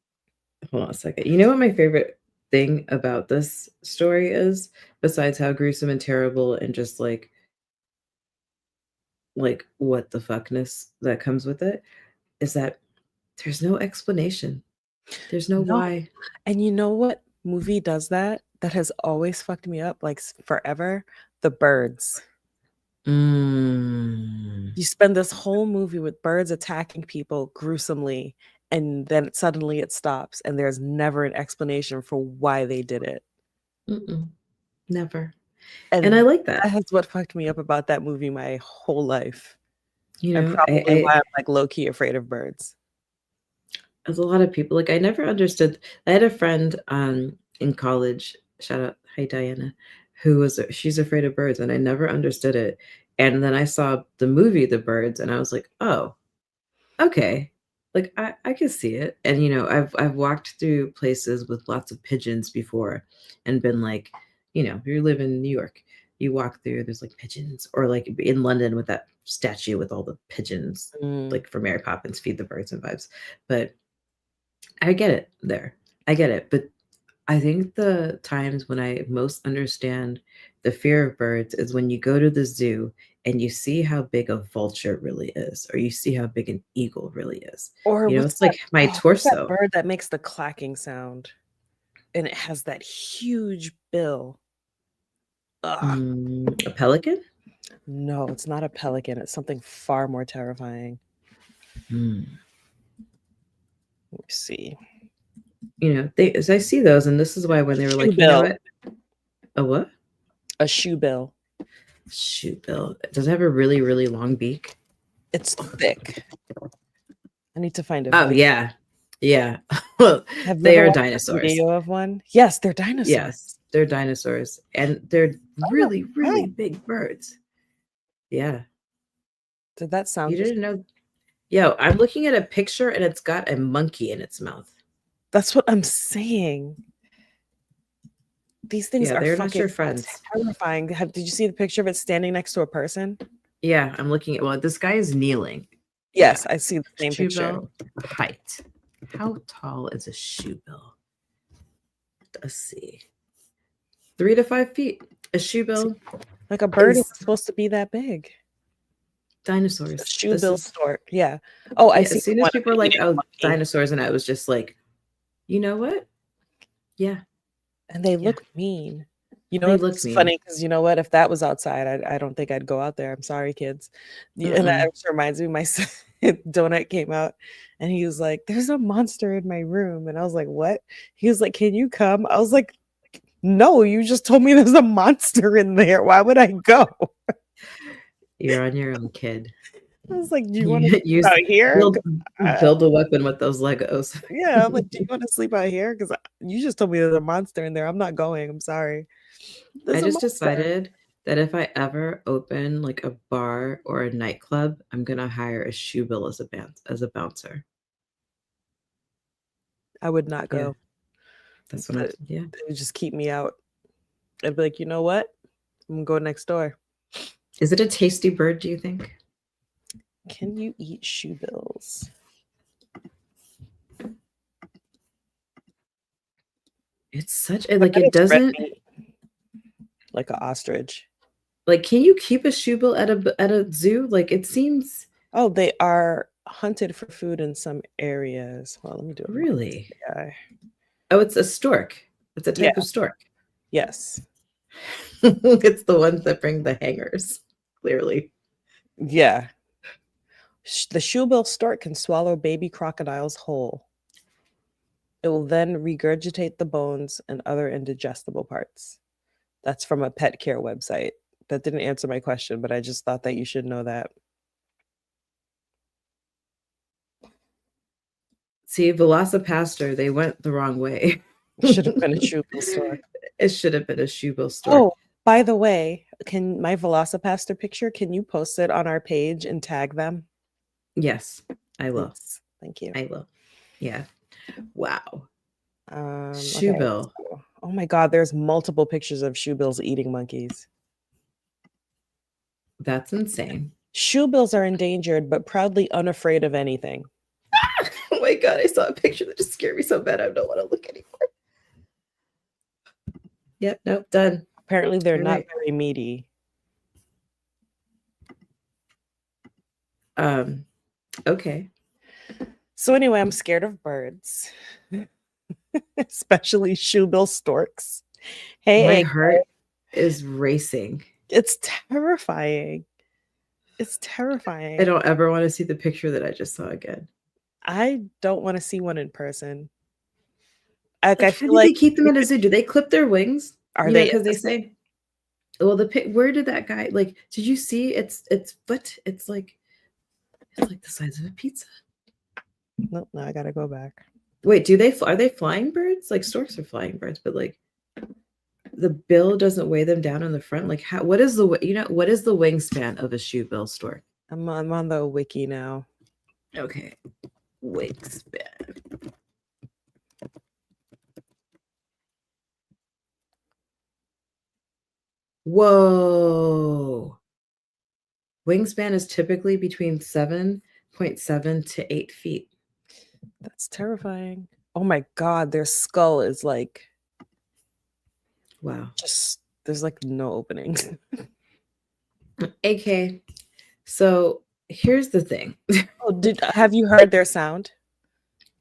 hold on a second. You know what my favorite thing about this story is, besides how gruesome and terrible and just like what the fuckness that comes with it, is that there's no explanation. There's no No. why. And you know what movie does that? That has always fucked me up like forever? The Birds. Mm, You spend this whole movie with birds attacking people gruesomely, and then suddenly it stops, and there's never an explanation for why they did it. mm-mm, never. And I And like that. that is what fucked me up about that movie my whole life, You and know, probably why I'm like low key afraid of birds. as a lot of people, like I never understood. I had a friend in college, shout out, hi Diana, who was she's afraid of birds, and I never understood it. And then I saw the movie The Birds, and I was like, oh, okay. Like I can see it. And I've walked through places with lots of pigeons before and been like, you live in New York, you walk through, there's like pigeons, or like in London with that statue with all the pigeons, Mm. like for Mary Poppins, feed the birds and vibes. But I get it there. I get it. But I think the times when I most understand the fear of birds is when you go to the zoo and you see how big a vulture really is, or you see how big an eagle really is. Or It's like my what's that torso. bird that makes the clacking sound? And it has that huge bill. Ugh. A pelican? No, it's not a pelican. It's something far more terrifying. Mm. Let me see. They as I see those, and this is why when they were Shoe like, you know bill. what? A what? A shoe bill. Shoot, Bill. Does it have a really, really long beak? It's thick. I need to find a Oh video. yeah. Yeah. Well, Have you they ever are watched a dinosaurs. video of one? Yes, they're dinosaurs. Yes, they're dinosaurs, and they're Oh, really, wow. really big birds. Yeah. Did that You sound just didn't know? Yo, I'm looking at a picture and it's got a monkey in its mouth. that's what I'm saying. These things Yeah, are they're not fucking your friends. terrifying. Did you see the picture of it standing next to a person? Yeah, I'm looking at, well, this guy is kneeling. Yeah. Yes, I see the same picture. Shoebill height. How tall is a shoebill? Let's see. 3 to 5 feet. A shoebill Like a bird is isn't supposed to be that big. A dinosaurs. shoe This bill is, stork. Yeah. Oh, I yeah, see as soon the as one of people it are like, eating a oh, monkey. dinosaurs, and I was just like, you know what? Yeah, And they yeah. look mean. You know, They look it's mean. funny because you know what? If that was outside, I don't think I'd go out there. I'm sorry, kids. And that Mm-mm. just reminds me, my son, Donut came out and he was like, "There's a monster in my room." And I was like, "What?" He was like, "Can you come?" I was like, "No, you just told me there's a monster in there. Why would I go?" You're on your own, kid. I was like, "Do you want to You sleep use out here?" build build a weapon with those Legos. Yeah, I'm like, "Do you want to sleep out here? Because you just told me there's a monster in there. I'm not going. I'm sorry. I There's a just monster." decided that if I ever open like a bar or a nightclub, I'm gonna hire a shoe bill as a bouncer. I would not Yeah, go. that's what I'm. But Yeah. it would just keep me out. I'd be like, you know what? I'm gonna go next door. Is it a tasty bird? Do you think? Can you eat shoe bills? It's such a I like bet it it's red doesn't meat, like an ostrich. like. Can you keep a shoe bill at a zoo? Like it seems Oh, they are hunted for food in some areas. Well, let me do a monster really. AI. Oh, it's a stork. It's a Yeah, type of stork. yes. It's the ones that bring the hangers. Clearly. Yeah. The shoebill stork can swallow baby crocodiles whole. It will then regurgitate the bones and other indigestible parts. That's from a pet care website. That didn't answer my question, but I just thought that you should know that. See, Velocipaster, they went the wrong way. It should have been a shoebill stork. It should have been a shoebill stork. Oh, by the way, can my Velocipaster picture, can you post it on our page and tag them? Yes, I will. Please. Thank you. I will. Yeah. Wow. Okay. Shoebill. Oh my God, there's multiple pictures of shoebills eating monkeys. That's insane. Shoebills are endangered, but proudly unafraid of anything. Oh my God, I saw a picture that just scared me so bad I don't want to look anymore. Yep, nope, done. Apparently, they're You're not right. very meaty. Okay. So anyway, I'm scared of birds, especially shoebill storks. My Hey, heart is racing. it's terrifying. It's I terrifying. don't ever want to see the picture that I just saw again. I don't want to see one in person. Like Like, I how feel do they like keep them you at a could, zoo? Do they clip their wings? are You know, they because they innocent? say, well, where did that guy like? Did you see? It's foot. It's like the size of a pizza. Nope, no, I gotta go back. Wait, are they flying birds? Like storks are flying birds, but like the bill doesn't weigh them down on the front. Like how? What is what is the wingspan of a shoe bill stork? I'm on the wiki now. Okay, wingspan. Whoa. Wingspan is typically between 7.7 to 8 feet. That's terrifying. Oh my God, their skull is like Wow. just there's like no openings. AK. So here's the thing. Oh, have you heard their sound?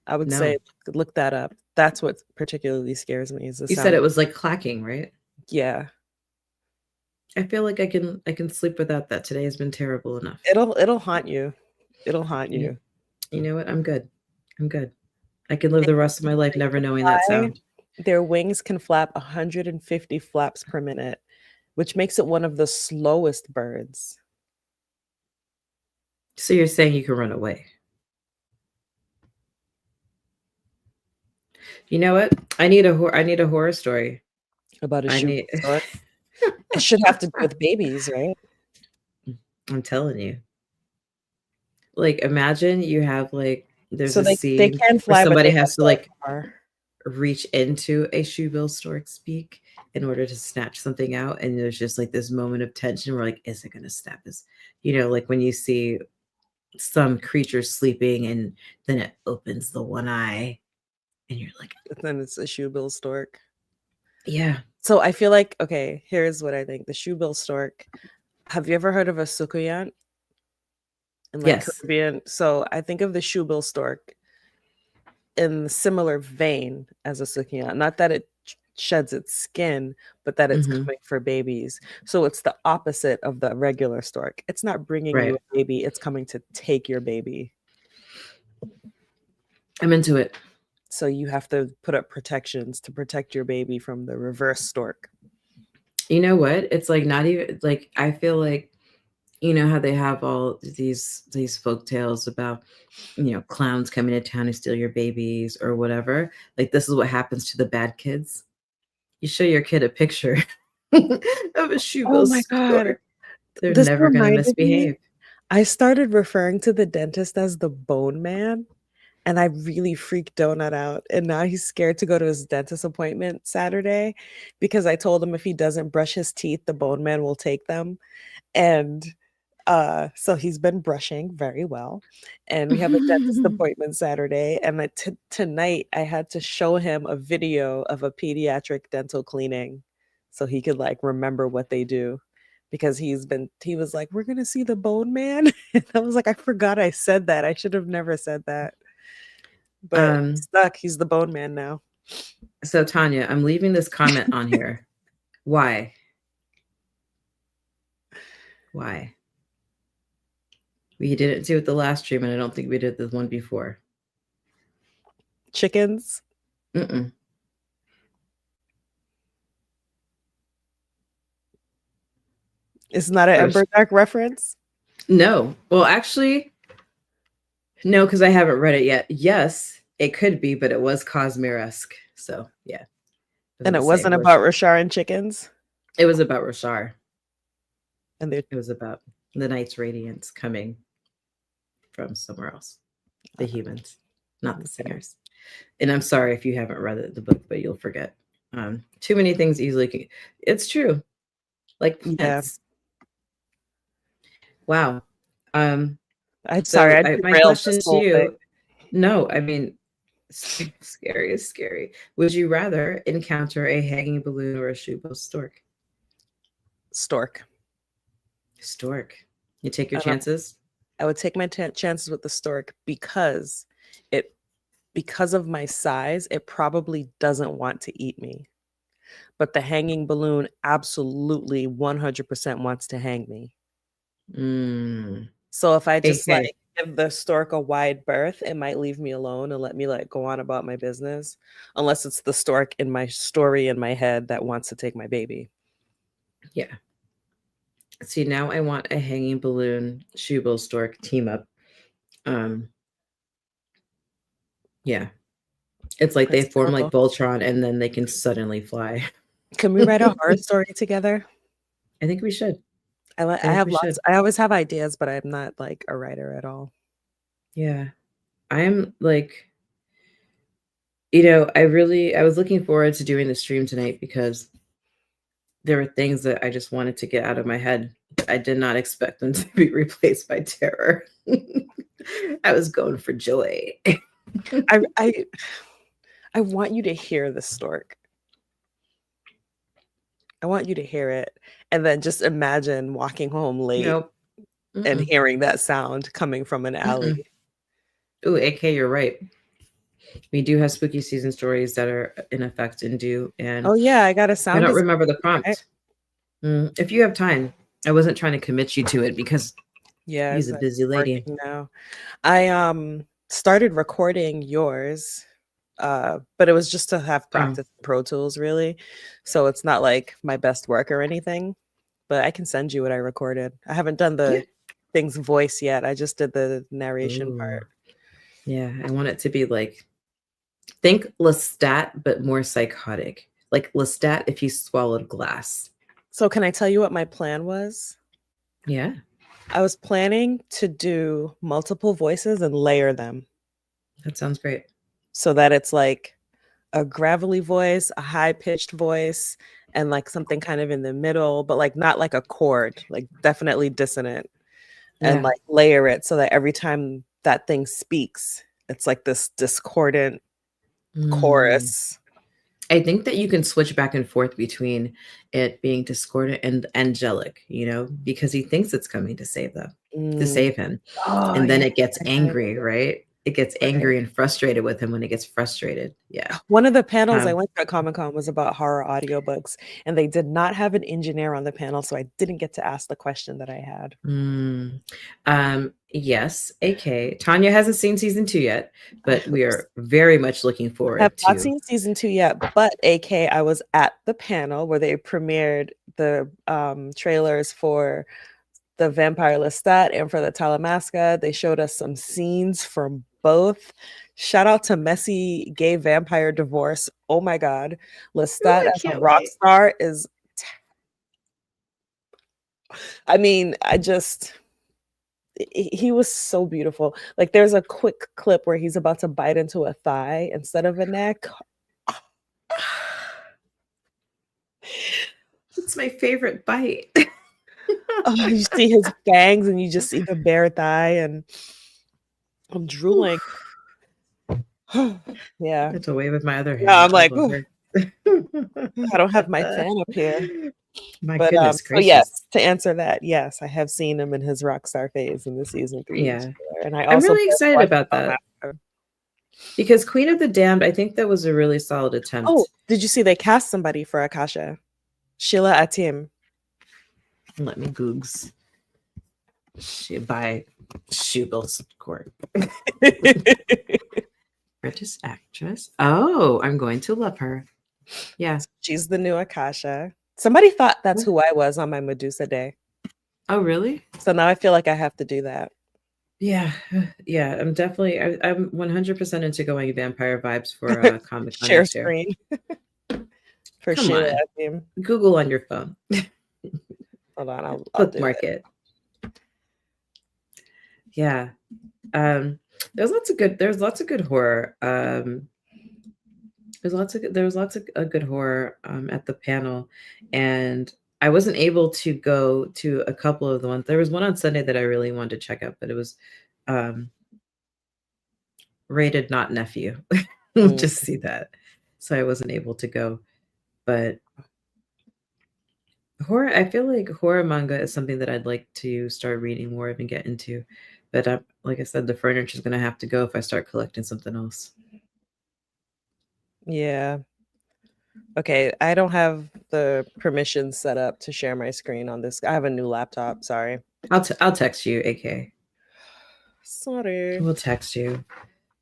I would say No. look that up. That's what particularly scares me is the You said sound. it was like clacking, right? Yeah. I feel like I can sleep without that. Today has been terrible enough. It'll haunt you. It'll haunt You, you. you know what? I'm good. I'm good. I can live They, the rest of my life they never can knowing that fly. sound. Their wings can flap 150 flaps per minute, which makes it one of the slowest birds. So you're saying you can run away. You know what? I need a horror story. About a I shoe need stork. It should have to do with babies, right? I'm telling you. Like imagine you have like there's So a they scene can where fly, but somebody they has don't to fly like far. reach into a shoebill stork's beak in order to snatch something out, and there's just like this moment of tension where like, is it gonna snap? Is like when you see some creature sleeping and then it opens the one eye and you're like, But then it's a shoebill stork. yeah, So I feel like okay, here's what I think. The shoebill stork. Have you ever heard of a sucuyant in like yes, Caribbean? So I think of the shoebill stork in similar vein as a sucuyant. Not that it sheds its skin, but that it's hmm coming for babies. So it's the opposite of the regular stork. It's not bringing you right. a baby, it's coming to take your baby. I'm into it. So you have to put up protections to protect your baby from the reverse stork. You know what? It's like not even like I feel like how they have all these folk tales about clowns coming to town to steal your babies or whatever. Like this is what happens to the bad kids. You show your kid a picture of a Oh shoebill my God. stork, they're This never gonna reminded me, misbehave. I started referring to the dentist as the bone man. And I really freaked Donut out. And now he's scared to go to his dentist appointment Saturday because I told him if he doesn't brush his teeth, the bone man will take them. And so he's been brushing very well. And we have a dentist appointment Saturday. And tonight I had to show him a video of a pediatric dental cleaning so he could like remember what they do. Because he was like, we're gonna see the bone man. And I was like, I forgot I said that. I should have never said that. But um, stuck. He's the bone man now. so Tanya, I'm leaving this comment on here. Why? Why? We didn't do it the last stream, and I don't think we did the one before. Chickens. Mm-mm. It's not an Ember Dark reference. No. Well, actually, no, because I haven't read it yet. Yes, it could be, but it was Cosmere-esque. So yeah. I was And gonna it say wasn't about Rashar and chickens. it was about Roshar. And they're It was about the night's radiance coming from somewhere else. The humans, not the okay. singers. And I'm sorry if you haven't read the book, but you'll forget. Too many things easily. It's true. Like Yeah. plants. Wow. Um, I'm sorry, so I my derailed this question to whole thing. you, no, I mean, scary is scary. Would you rather encounter a hanging balloon or a shoebox stork? Stork. Stork. You take your I don't chances? I would take my chances with the stork it because of my size, it probably doesn't want to eat me. But the hanging balloon absolutely 100% wants to hang me. Mm. So if I just AK. like give the stork a wide berth, it might leave me alone and let me like go on about my business, unless it's the stork in my story in my head that wants to take my baby. Yeah. See, now I want a hanging balloon shoebox stork team up. Um, yeah. It's like they form like Hysterical. Voltron and then they can suddenly fly. Can we write a horror I story together? think we should. I I think have we lots. should. I always have ideas, but I'm not like a writer at all. Yeah. I'm like, I was looking forward to doing the stream tonight because there were things that I just wanted to get out of my head. I did not expect them to be replaced by terror. I was going for joy. I I I want you to hear the stork. I want you to hear it, and then just imagine walking home late Nope. and Mm-mm. hearing that sound coming from an Mm-mm. alley. Ooh, AK, you're right. We do have spooky season stories that are in effect and due, and Oh yeah, I got a I sound don't design, remember the right? prompt. If you have time, I wasn't trying to commit you to it because you're Yes, a I'm busy lady. working now. I started recording yours, but it was just to have Oh, practice in Pro Tools, really. So it's not like my best work or anything, but I can send you what I recorded. I haven't done yeah. the thing's voice yet. I just did the narration Ooh, part. yeah. I want it to be like think Lestat, but more psychotic. Like Lestat if he swallowed glass. So can I tell you what my plan was? Yeah, I was planning to do multiple voices and layer them that sounds great. so that it's like a gravelly voice, a high pitched voice, and like something kind of in the middle, but like not like a chord, like definitely dissonant, and Yeah. like layer it so that every time that thing speaks, it's like this discordant Mm. chorus. I think that you can switch back and forth between it being discordant and angelic, because he thinks it's coming to Mm. save him. Oh, And then yeah. it gets Yeah, angry, right? It gets right. angry and frustrated with him when it gets frustrated. Yeah. One of the panels I Um, went to at Comic Con was about horror audiobooks, and they did not have an engineer on the panel, so I didn't get to ask the question that I had. mm, yes, AK. Tanya hasn't seen season 2 yet, I but we hope are very much looking I have forward not to. seen season 2 yet, but AK, I was at the panel where they premiered the trailers for the Vampire Lestat and for the Talamasca. They showed us some scenes from both. Shout out to messy gay vampire divorce. Oh my God. Oh, Lestat I as a can't rock wait. star is, I mean, I just, he was so beautiful. Like there's a quick clip where he's about to bite into a thigh instead of a neck. It's my favorite bite. Oh, you see his fangs and you just see the bare thigh and I'm drooling. Oof. I Yeah. have to wave with my other Yeah, hand. I'm Oh, like, Lord. I don't have my fan up here. My But goodness so yes, gracious. to answer that, yes, I have seen him in his rock star phase in the season 3 Yeah. trailer, and I I'm also really plan to excited watch about that Macabre. because Queen of the Damned, I think that was a really solid Oh, attempt. did you see they cast somebody for Akasha? Sheila Atim. Let me googs. By Shubel's Court. British actress. Oh, I'm going to love her. Yeah. She's the new Akasha. Somebody thought that's who I was on my Medusa day. Oh, really? So now I feel like I have to do that. Yeah. Yeah. I'm 100% into going vampire vibes for Comic Con Share next year. screen for Come Sheila on. Atim. Google on your phone. Hold on, I'll do Bookmark it. it. Yeah. Um, there's lots of good horror. there was lots of good horror at the panel, and I wasn't able to go to a couple of the ones. There was one on Sunday that I really wanted to check out, but it was um, rated not nephew. We'll Mm, just see that, so I wasn't able to go. But horror, I feel like horror manga is something that I'd like to start reading more of and get into. But like I said, the furniture is going to have to go if I start collecting something else. yeah. Okay, I don't have the permission set up to share my screen on this. I have a new laptop, sorry. I'll text you, AK. Sorry. We'll text you.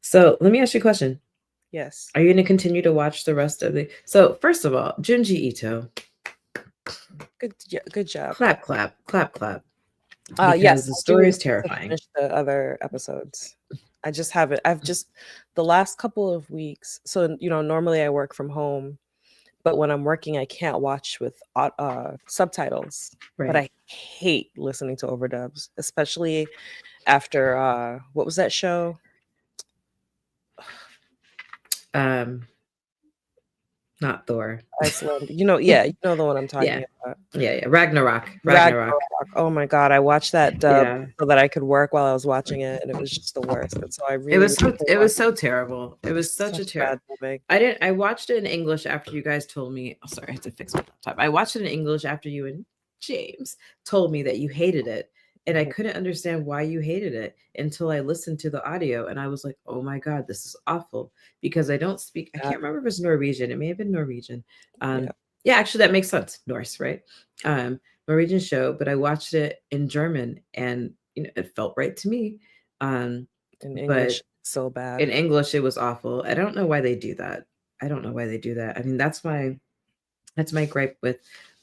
So let me ask you a question. Yes. Are you going to continue to watch the rest of the? So first of all, Junji Ito, Good job. clap, clap, clap, clap, because Yes, the I do story is intend to terrifying. finish the other episodes. I just haven't. I've just the last couple of weeks. So, normally I work from home, but when I'm working, I can't watch with subtitles. But Right. I hate listening to overdubs, especially after what was that show? Um, Not Thor. Iceland. Yeah, you know the one I'm Yeah, talking about. yeah, yeah. Ragnarok, Ragnarok. Ragnarok. Oh my God, I watched that dub Yeah, so that I could work while I was watching it, and it was just the worst. And so I really, really hate it was watching so terrible. It was such a such terrible. bad dubbing. I watched it in English after you guys told me. Oh, sorry, I had to fix my laptop. I watched it in English after you and James told me that you hated it. And I Mhm. couldn't understand why you hated it until I listened to the audio and I was like, oh my God, this is awful. Because I don't speak, I Yeah, can't remember if it's Norwegian. It may have been Norwegian. yeah, Yeah, actually that makes sense. Norse, right? Um, Norwegian show, but I watched it in German and it felt right to me. Um, in but English, so bad. in English, it was awful. I don't know why they do that. I don't know why they do that. I mean, that's my gripe with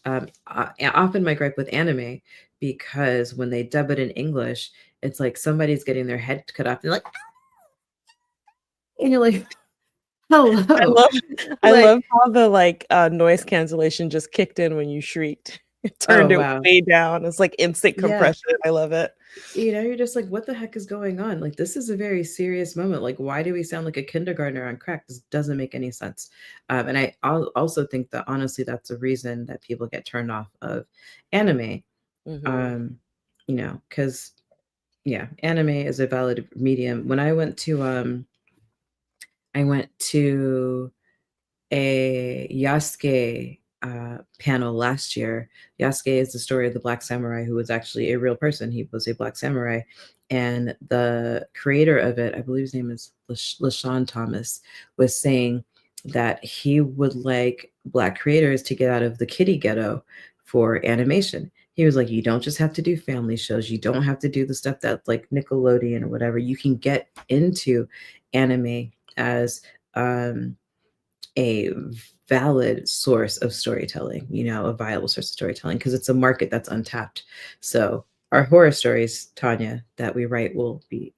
often my gripe with anime because when they dub it in English, it's like somebody's getting their head cut off and like, and you're like, I hello, love, I like, love how the noise cancellation just kicked in when you shrieked. It turned oh it wow, way down. It's like instant yeah. compression. I love it. You're just like, what the heck is going on? Like, this is a very serious moment. Like, why do we sound like a kindergartner on crack? This doesn't make any sense. And also think that honestly, that's a reason that people get turned off of anime. Hmm. Because yeah, anime is a valid medium. When I went to a Yasuke panel last year. Yasuke is the story of the Black Samurai who was actually a real person. He was a Black Samurai. And the creator of it, I believe his name is LaShawn Thomas, was saying that he would like Black creators to get out of the kiddie ghetto for animation. He was like, you don't just have to do family shows. You don't have to do the stuff that's like Nickelodeon or whatever. You can get into anime as a valid source of storytelling, a viable source of storytelling, because it's a market that's untapped. So our horror stories, Tanya, that we write will be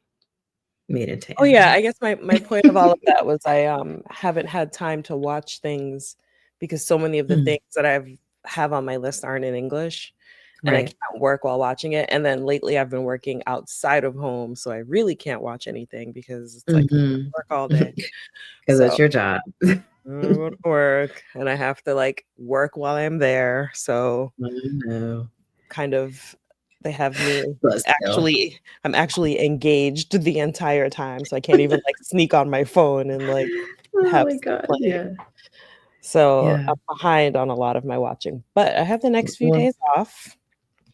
made into Oh yeah, anime. I guess my point of all of that was I haven't had time to watch things because so many of the Mm, things that have on my list aren't in English, and I right. can't work while watching it. And then lately I've been working outside of home, so I really can't watch anything because it's like Because work all day. it's So your job. I go to work and I have to like work while I'm there. So I know. kind of they have me But still. I'm actually engaged the entire time. So I can't even like sneak on my phone and like Oh have my stuff God. playing. Yeah. So Yeah. I'm behind on a lot of my watching. But I have the next few Well, days off.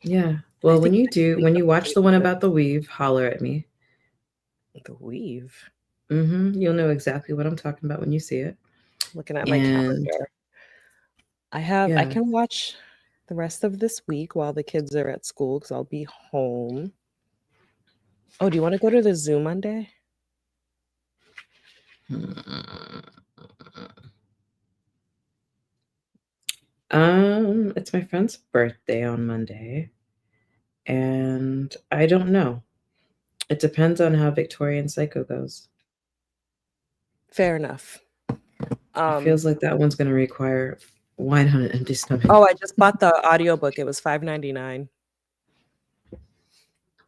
yeah. And I Well, think next week when I'm you watch the one doing about the weave, holler at me. the weave. You'll know exactly what I'm talking about when you see it. Looking at my And calendar. I yeah. can watch the rest of this week while the kids are at school because I'll be home. Oh, do you want to go to the zoo Monday? It's my friend's birthday on Monday, and I don't know. It depends on how Victorian Psycho goes. Fair enough. It feels like that one's going to require wine on an empty stomach. Oh, I just bought the audiobook. It was $5.99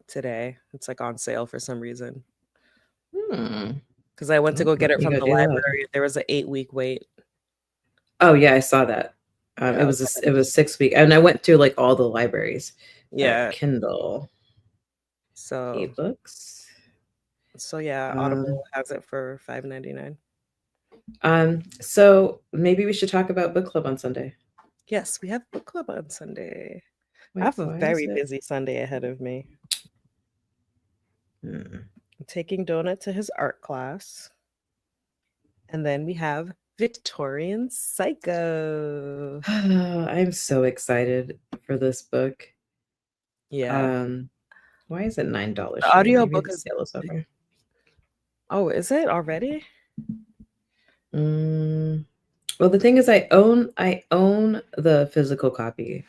today. It's like on sale for some reason. Hmm. Because I went to Well, go get let it me from go the do that. library. There was an 8-week wait. Oh yeah, I saw that. Yeah, I was It like, was 6 week, and I went to like all the libraries, yeah. Kindle, So ebooks. so yeah, Audible Um, has it for 5.99. so maybe we should talk about book club on Sunday. Yes, we have book club on Sunday. I Wait, have a why is very it? busy Sunday ahead of me. Hmm. I'm taking Donut to his art class. And then we have Victorian Psycho. I'm so excited for this book. Yeah. Um, why is it $9, The Shane? Maybe audiobook the is sale is over. Oh, is it already? Mm, well, the thing is, I own the physical copy.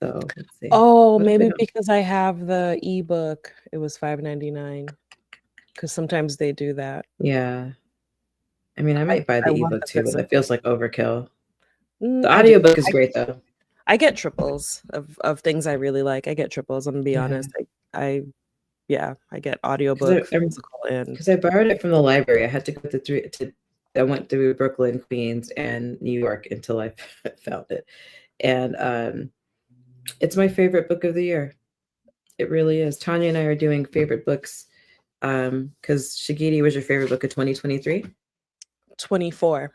So let's see. Oh, What if I maybe don't? because I have the ebook. It was 5.99. Because sometimes they do that. Yeah. I mean, I I, might buy I the want ebook the too, but that physical. feels like overkill. Mm, The I do. audiobook is I, great though. I get triples of things I really like. I get triples. I'm gonna be Yeah. honest. I yeah, I get audiobook, physical, and Because I borrowed it from the library. I had to go to I went through Brooklyn, Queens, and New York until I found it. And it's my favorite book of the year. It really is. Tanya and I are doing favorite books. Because Shigiti was your favorite book of 2023, 24.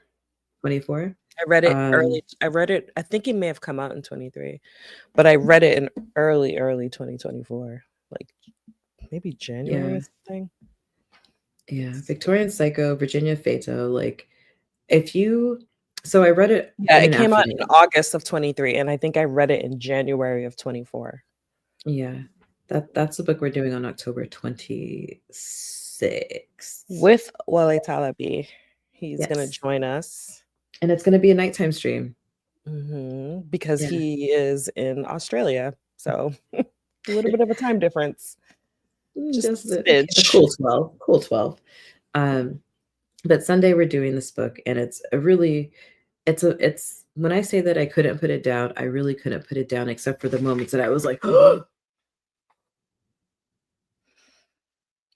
24. I read it Um, early. I read it. I think it may have come out in 23, but I read it in early 2024, like maybe January or yeah, something. yeah. Victorian Psycho, Virginia Fato. Like, if you, so I read it Yeah, in it an came out in afternoon. August of 23, and I think I read it in January of 24 Yeah, that's the book we're doing on October 26th. with Wale Talabi. He's gonna Yes, join us and it's going to be a nighttime stream. because Yeah, he is in Australia, so a little bit of a time difference, just just a a smidge. cool 12, cool 12. Um, but Sunday we're doing this book, and it's a really, it's when I say that I couldn't put it down, I really couldn't put it down, except for the moments that I was like, oh,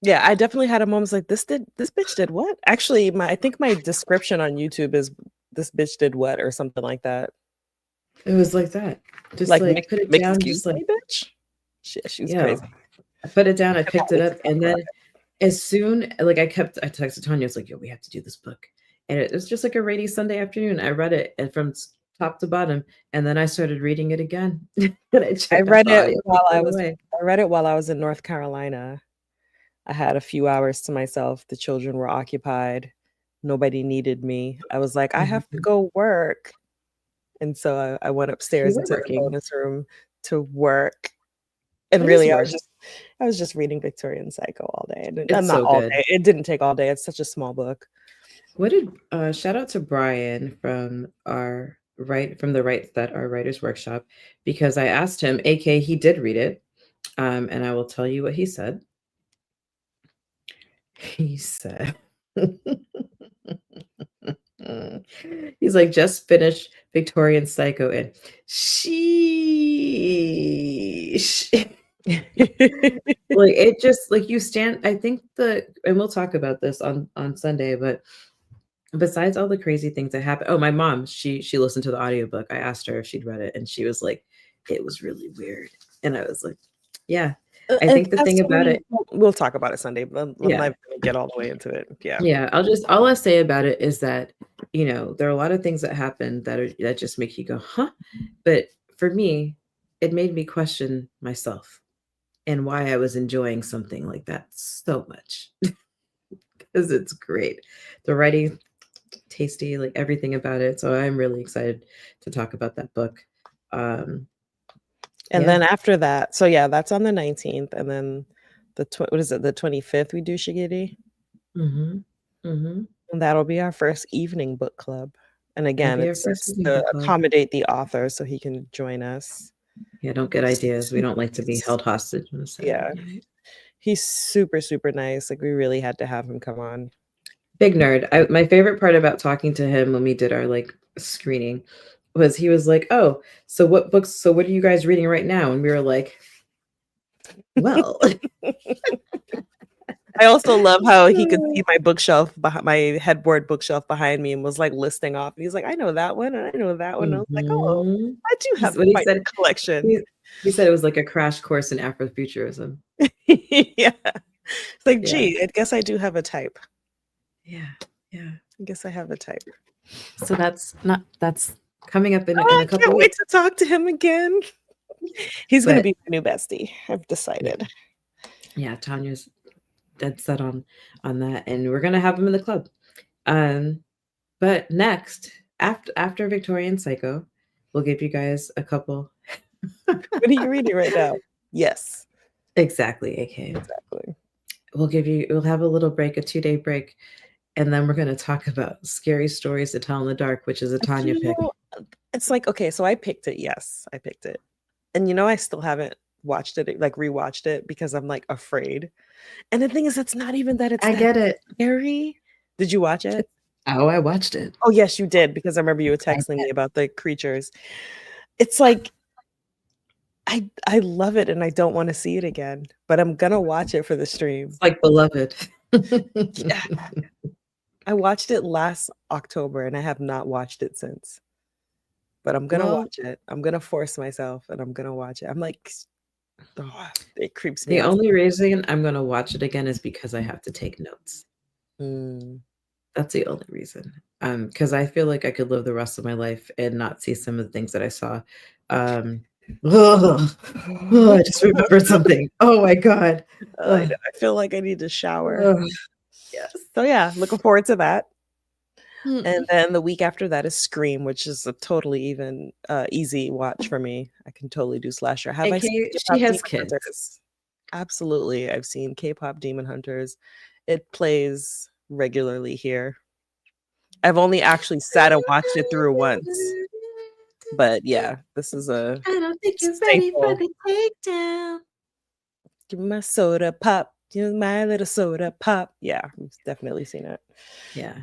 Yeah, I definitely had a moments like this bitch did what? Actually, my I think my description on YouTube is this bitch did what or something like that. it was like that. Just Like like put it down, excuse just like, me, bitch. She was yo, crazy. I put it down, I I cannot picked it wait to up, talk and about then as soon like I texted Tanya, I was like, yo, we have to do this book. And it was just like a rainy Sunday afternoon. I read it and from top to bottom, and then I started reading it again. And I I checked out read the it audio book while right away. I read it while I was in North Carolina. I had a few hours to myself. The children were occupied. Nobody needed me. I was like, I have to Mhm. go work. And so I went You upstairs were into the working. bonus room to work. And What is really work? I was just reading Victorian Psycho all day. And It's not so all good. day. It didn't take all day. It's such a small book. What did shout out to Brian from the Writes That Our Writers Workshop, because I asked him, AK, he did read it. And I will tell you what he said. He said, he's like, just finished Victorian Psycho and sheesh. Like it just like you stand, I think and we'll talk about this on Sunday, but besides all the crazy things that happen, oh, my mom, she listened to the audiobook. I asked her if she'd read it, and she was like, it was really weird. And I was like, yeah. I It think the has thing so about many it, we'll talk about it Sunday, but I'm yeah, not gonna get all the way into it. Yeah. yeah, all I'll say about it is that, there are a lot of things that happen that just make you go, huh? But for me, it made me question myself and why I was enjoying something like that so much. Because it's great. The writing, tasty, like everything about it. So I'm really excited to talk about that book. Um, And yeah. then after that, so yeah, that's on the 19th. And then what is it, the 25th we do Shigiri? Mhm. Mhm. And that'll be our first evening book club. And It'll again, be our first it's evening to book club. accommodate the author so he can join us. Yeah, don't get ideas. We don't like to be S- held hostage on a Yeah, Saturday night. he's super, super nice. Like we really had to have him come on. Big nerd. My favorite part about talking to him when we did our like screening was he was like, "Oh, so what are you guys reading right now?" And we were like, "Well, I also love how he could see my bookshelf behind my headboard bookshelf behind me and was like listing off. And he's like, I know that one and I know that one. And I was like, oh, Mhm. I do have What he quite said, a collection. he said it was like a crash course in Afrofuturism. Yeah. It's like, Yeah. gee, I guess I do have a type. Yeah. Yeah. I guess I have a type. So that's coming up in Oh, a I couple can't wait weeks. to talk to him again. He's gonna But be my new bestie. I've yeah, decided. yeah, Tanya's dead set on that, and we're gonna have him in the club. Um, but next, after Victorian Psycho, we'll give you guys a couple. What are you reading right now? Yes, Exactly, AK. exactly. We'll have a little break, a 2-day break, and then we're gonna talk about scary stories to tell in the dark, which is a Tanya You pick. know, it's like, okay, so I picked it. Yes, I picked it. And you know, I still haven't watched it, like rewatched it because I'm like afraid. And the thing is, it's not even that it's I that get it. scary. Did you watch it? Oh, I watched it. Oh, yes, you did, because I remember you were I texting did. me about the creatures. It's like I love it and I don't want to see it again, but I'm gonna watch it for the stream. It's like Beloved. Yeah. I watched it last October and I have not watched it since. But I'm gonna Well, watch it. I'm gonna force myself and I'm gonna watch it. I'm like, oh, it creeps me the out. only reason I'm gonna watch it again is because I have to take notes. Mm. That's the only reason. Because I feel like I could live the rest of my life and not see some of the things that I saw. Um, ugh, I just remembered something. Oh my god. I Ugh, know. I feel like I need to shower. ugh, yes. So yeah, looking forward to that. And Mm. then the week after that is Scream, which is a totally even easy watch for me. I can totally do slasher. Have I seen AKA, she K-pop has Demon kids. Hunters? Absolutely. I've seen K-pop Demon Hunters. It plays regularly here. I've only actually sat and watched it through once. But yeah, this is a I don't think you're ready for staple. the takedown. Give me my soda pop. Give me my little soda pop. Yeah, I've definitely seen it. Yeah.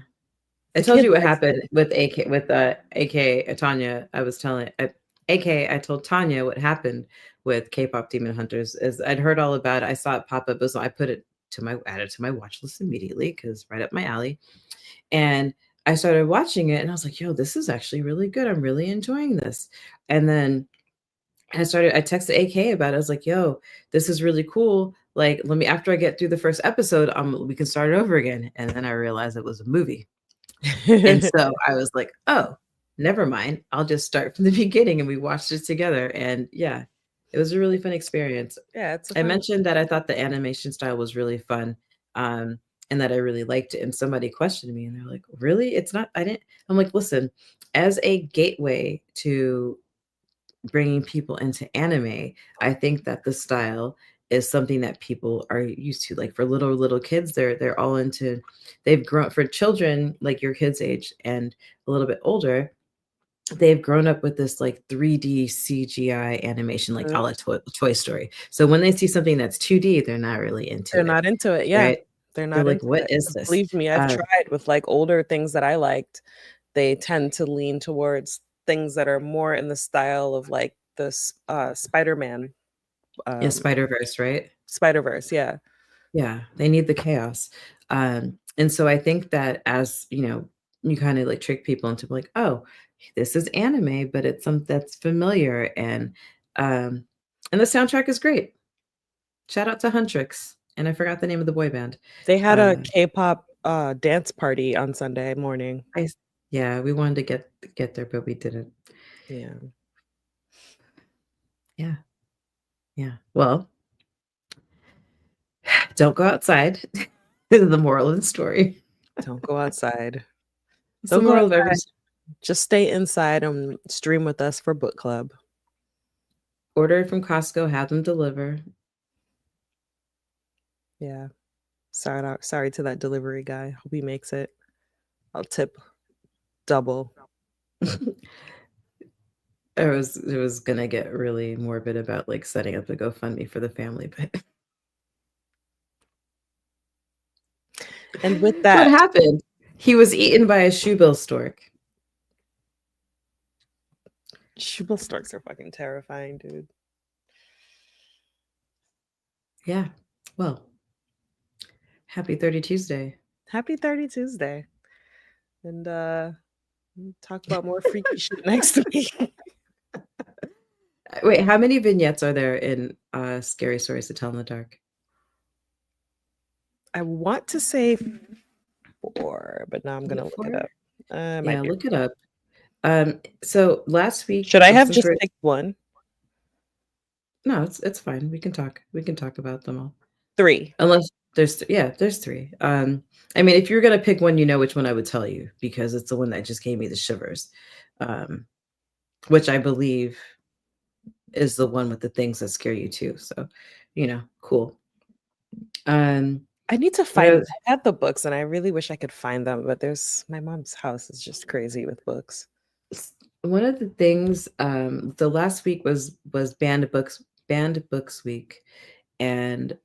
I The told kids you what likes happened it. with AK Tanya. I was telling AK. I told Tanya what happened with K-pop Demon Hunters. Is I'd heard all about it. I saw it pop up, so I put it to my added to my watch list immediately because right up my alley. And I started watching it, and I was like, "Yo, this is actually really good. I'm really enjoying this." And then I texted AK about it. I was like, "Yo, this is really cool. Like, let me after I get through the first episode, we can start it over again." And then I realized it was a movie. And so I was like, "Oh, never mind. I'll just start from the beginning." And we watched it together. And yeah, it was a really fun experience. Yeah, it's a I fun. mentioned that I thought the animation style was really fun, and that I really liked it. And somebody questioned me and they're like, "Really? It's not I didn't." I'm like, "Listen, as a gateway to bringing people into anime, I think that the style is something that people are used to. Like for little kids, they're all into. They've grown for children like your kids' age and a little bit older. They've grown up with this like 3D CGI animation, like a Mhm. la Toy Story. So when they see something that's 2D, they're not really into They're it, not into it. Yeah, right? they're They're not like, into "What it. is 'Cause this?" believe me, I've tried with like older things that I liked. They tend to lean towards things that are more in the style of like this Spider-Man, Yeah, um, Spider-Verse, right? Spider-Verse. Yeah. Yeah, they need the chaos. And so I think that as, you kind of like trick people into like, oh, this is anime, but it's something that's familiar um and the soundtrack is great. Shout out to Huntrix. And I forgot the name of the boy band. They had a Uh K-pop dance party on Sunday morning. I yeah, we wanted to get there, but we didn't. Yeah. Yeah. Yeah. Well, don't go outside. Is the moral of the story. Don't go outside. It's the Don't go moral of every outside. Just stay inside and stream with us for book club. order it from Costco, have them deliver. Yeah. Sorry to that delivery guy. Hope he makes it. I'll tip double. It was gonna get really morbid about like setting up a GoFundMe for the family, but And with what that, happened? He was eaten by a shoebill stork. Shubal storks are fucking terrifying, dude. Yeah. Well, Happy 30 Tuesday. Happy 30 Tuesday. And we'll talk about more freaky shit next week. Wait, how many vignettes are there in Scary Stories to Tell in the Dark? I want to say 4, but now I'm Is gonna it look it 4? up. It Yeah, might be look it wrong. up. So last week, Should I have since just we're picked one? no, it's fine. We can talk. We can talk about them all. 3. Unless there's 3. I mean, if you're gonna pick one, you know which one I would tell you because it's the one that just gave me the shivers. Um, which I believe is the one with the things that scare you too. So, cool. Um, I need to what I find was I had the books and I really wish I could find them, but there's my mom's house is just crazy with books. one of the things the last week was banned books week, and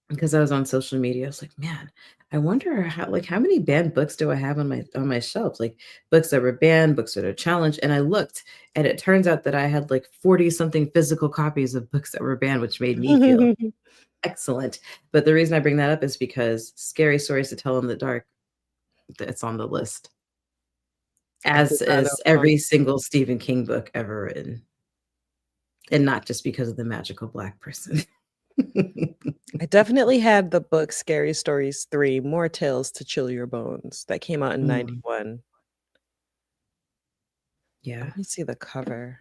because I was on social media, I was like, man, I wonder how many banned books do I have on my shelves? Like books that were banned, books that are challenged. And I looked, and it turns out that I had like 40 something physical copies of books that were banned, which made me feel excellent. But the reason I bring that up is because Scary Stories to Tell in the Dark, it's on the list, I did as not know is it was on. every single Stephen King book ever written. And not just because of the magical black person. I definitely had the book Scary Stories 3, More Tales to Chill Your Bones. That came out in Mm, 91. yeah. Let me see the cover.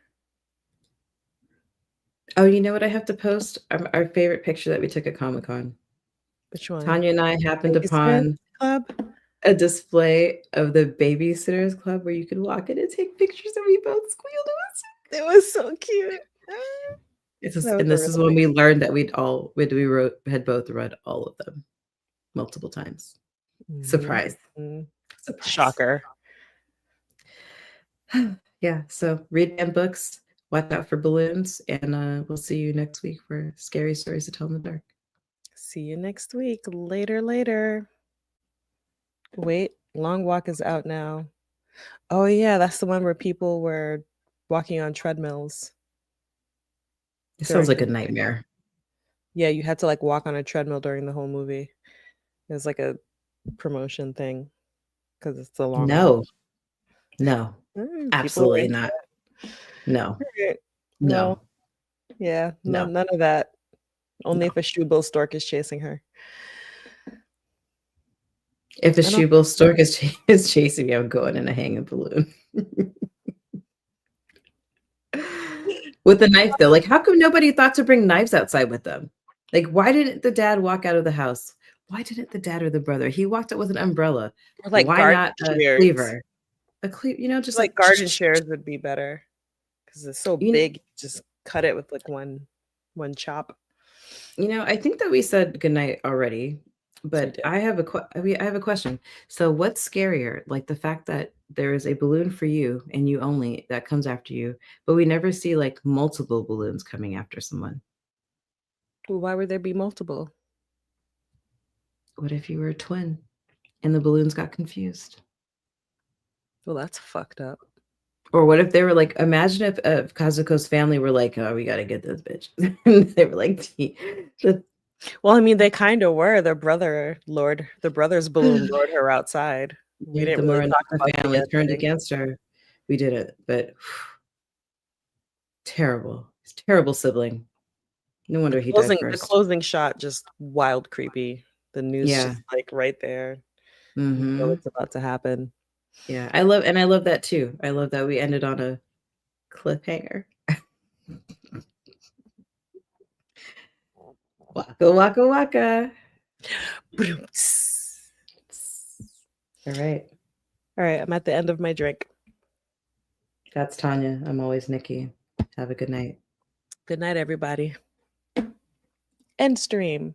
Oh, you know what I have to post? Our favorite picture that we took at Comic-Con. Which one? Tanya and I happened Babysitters upon Club? a display of the Babysitters Club where you can walk in and take pictures, and we both squealed. It was so cute. That was And a this is really when big we learned that had both read all of them multiple times. Surprise. Mhm. Surprise. Shocker. Yeah, so read them books, watch out for balloons, and we'll see you next week for Scary Stories to Tell in the Dark. See you next week. Later, later. Wait, Long Walk is out now. Oh yeah, that's the one where people were walking on treadmills It sounds during like the a movie. nightmare. Yeah, you had to like walk on a treadmill during the whole movie. It was like a promotion thing because it's the long walk. No, no, People were absolutely into not. No, it. Well, no, yeah, no. none of that. Only No. if a shoebill stork is chasing her. If the I don't. shoebill stork is chasing me, I'm going in a hanging balloon. With a knife, though. Like, how come nobody thought to bring knives outside with them? Like, why didn't the dad walk out of the house? Why didn't the dad or the brother? He walked out with an umbrella. Or like Why garden not a shears. cleaver? Just Like like, garden shears would be better because it's so you, big. Just cut it with like one chop. I think that we said goodnight already, Yes, we but did. I have a question. So what's scarier, like the fact that there is a balloon for you and you only that comes after you, but we never see like multiple balloons coming after someone? Well, why would there be multiple? What if you were a twin and the balloons got confused? Well, that's fucked up. Or what if they were like, imagine if Kazuko's family were like, oh, we gotta get this bitch. And they were like, the, Well, I mean, they kind of were. The brother's balloon lured her outside. We yeah, didn't the really talk Morinoka about the family turned ending. against her. We did it, but terrible. It's terrible sibling. No wonder he died The first. closing shot just wild creepy. The news Yeah. just like right there. You know Mhm. what's about to happen. Yeah. I love that too. I love that we ended on a cliffhanger. Waka waka waka. All right. All right, I'm at the end of my drink. That's Tanya. I'm always Nikki. Have a good night. Good night, everybody. End stream.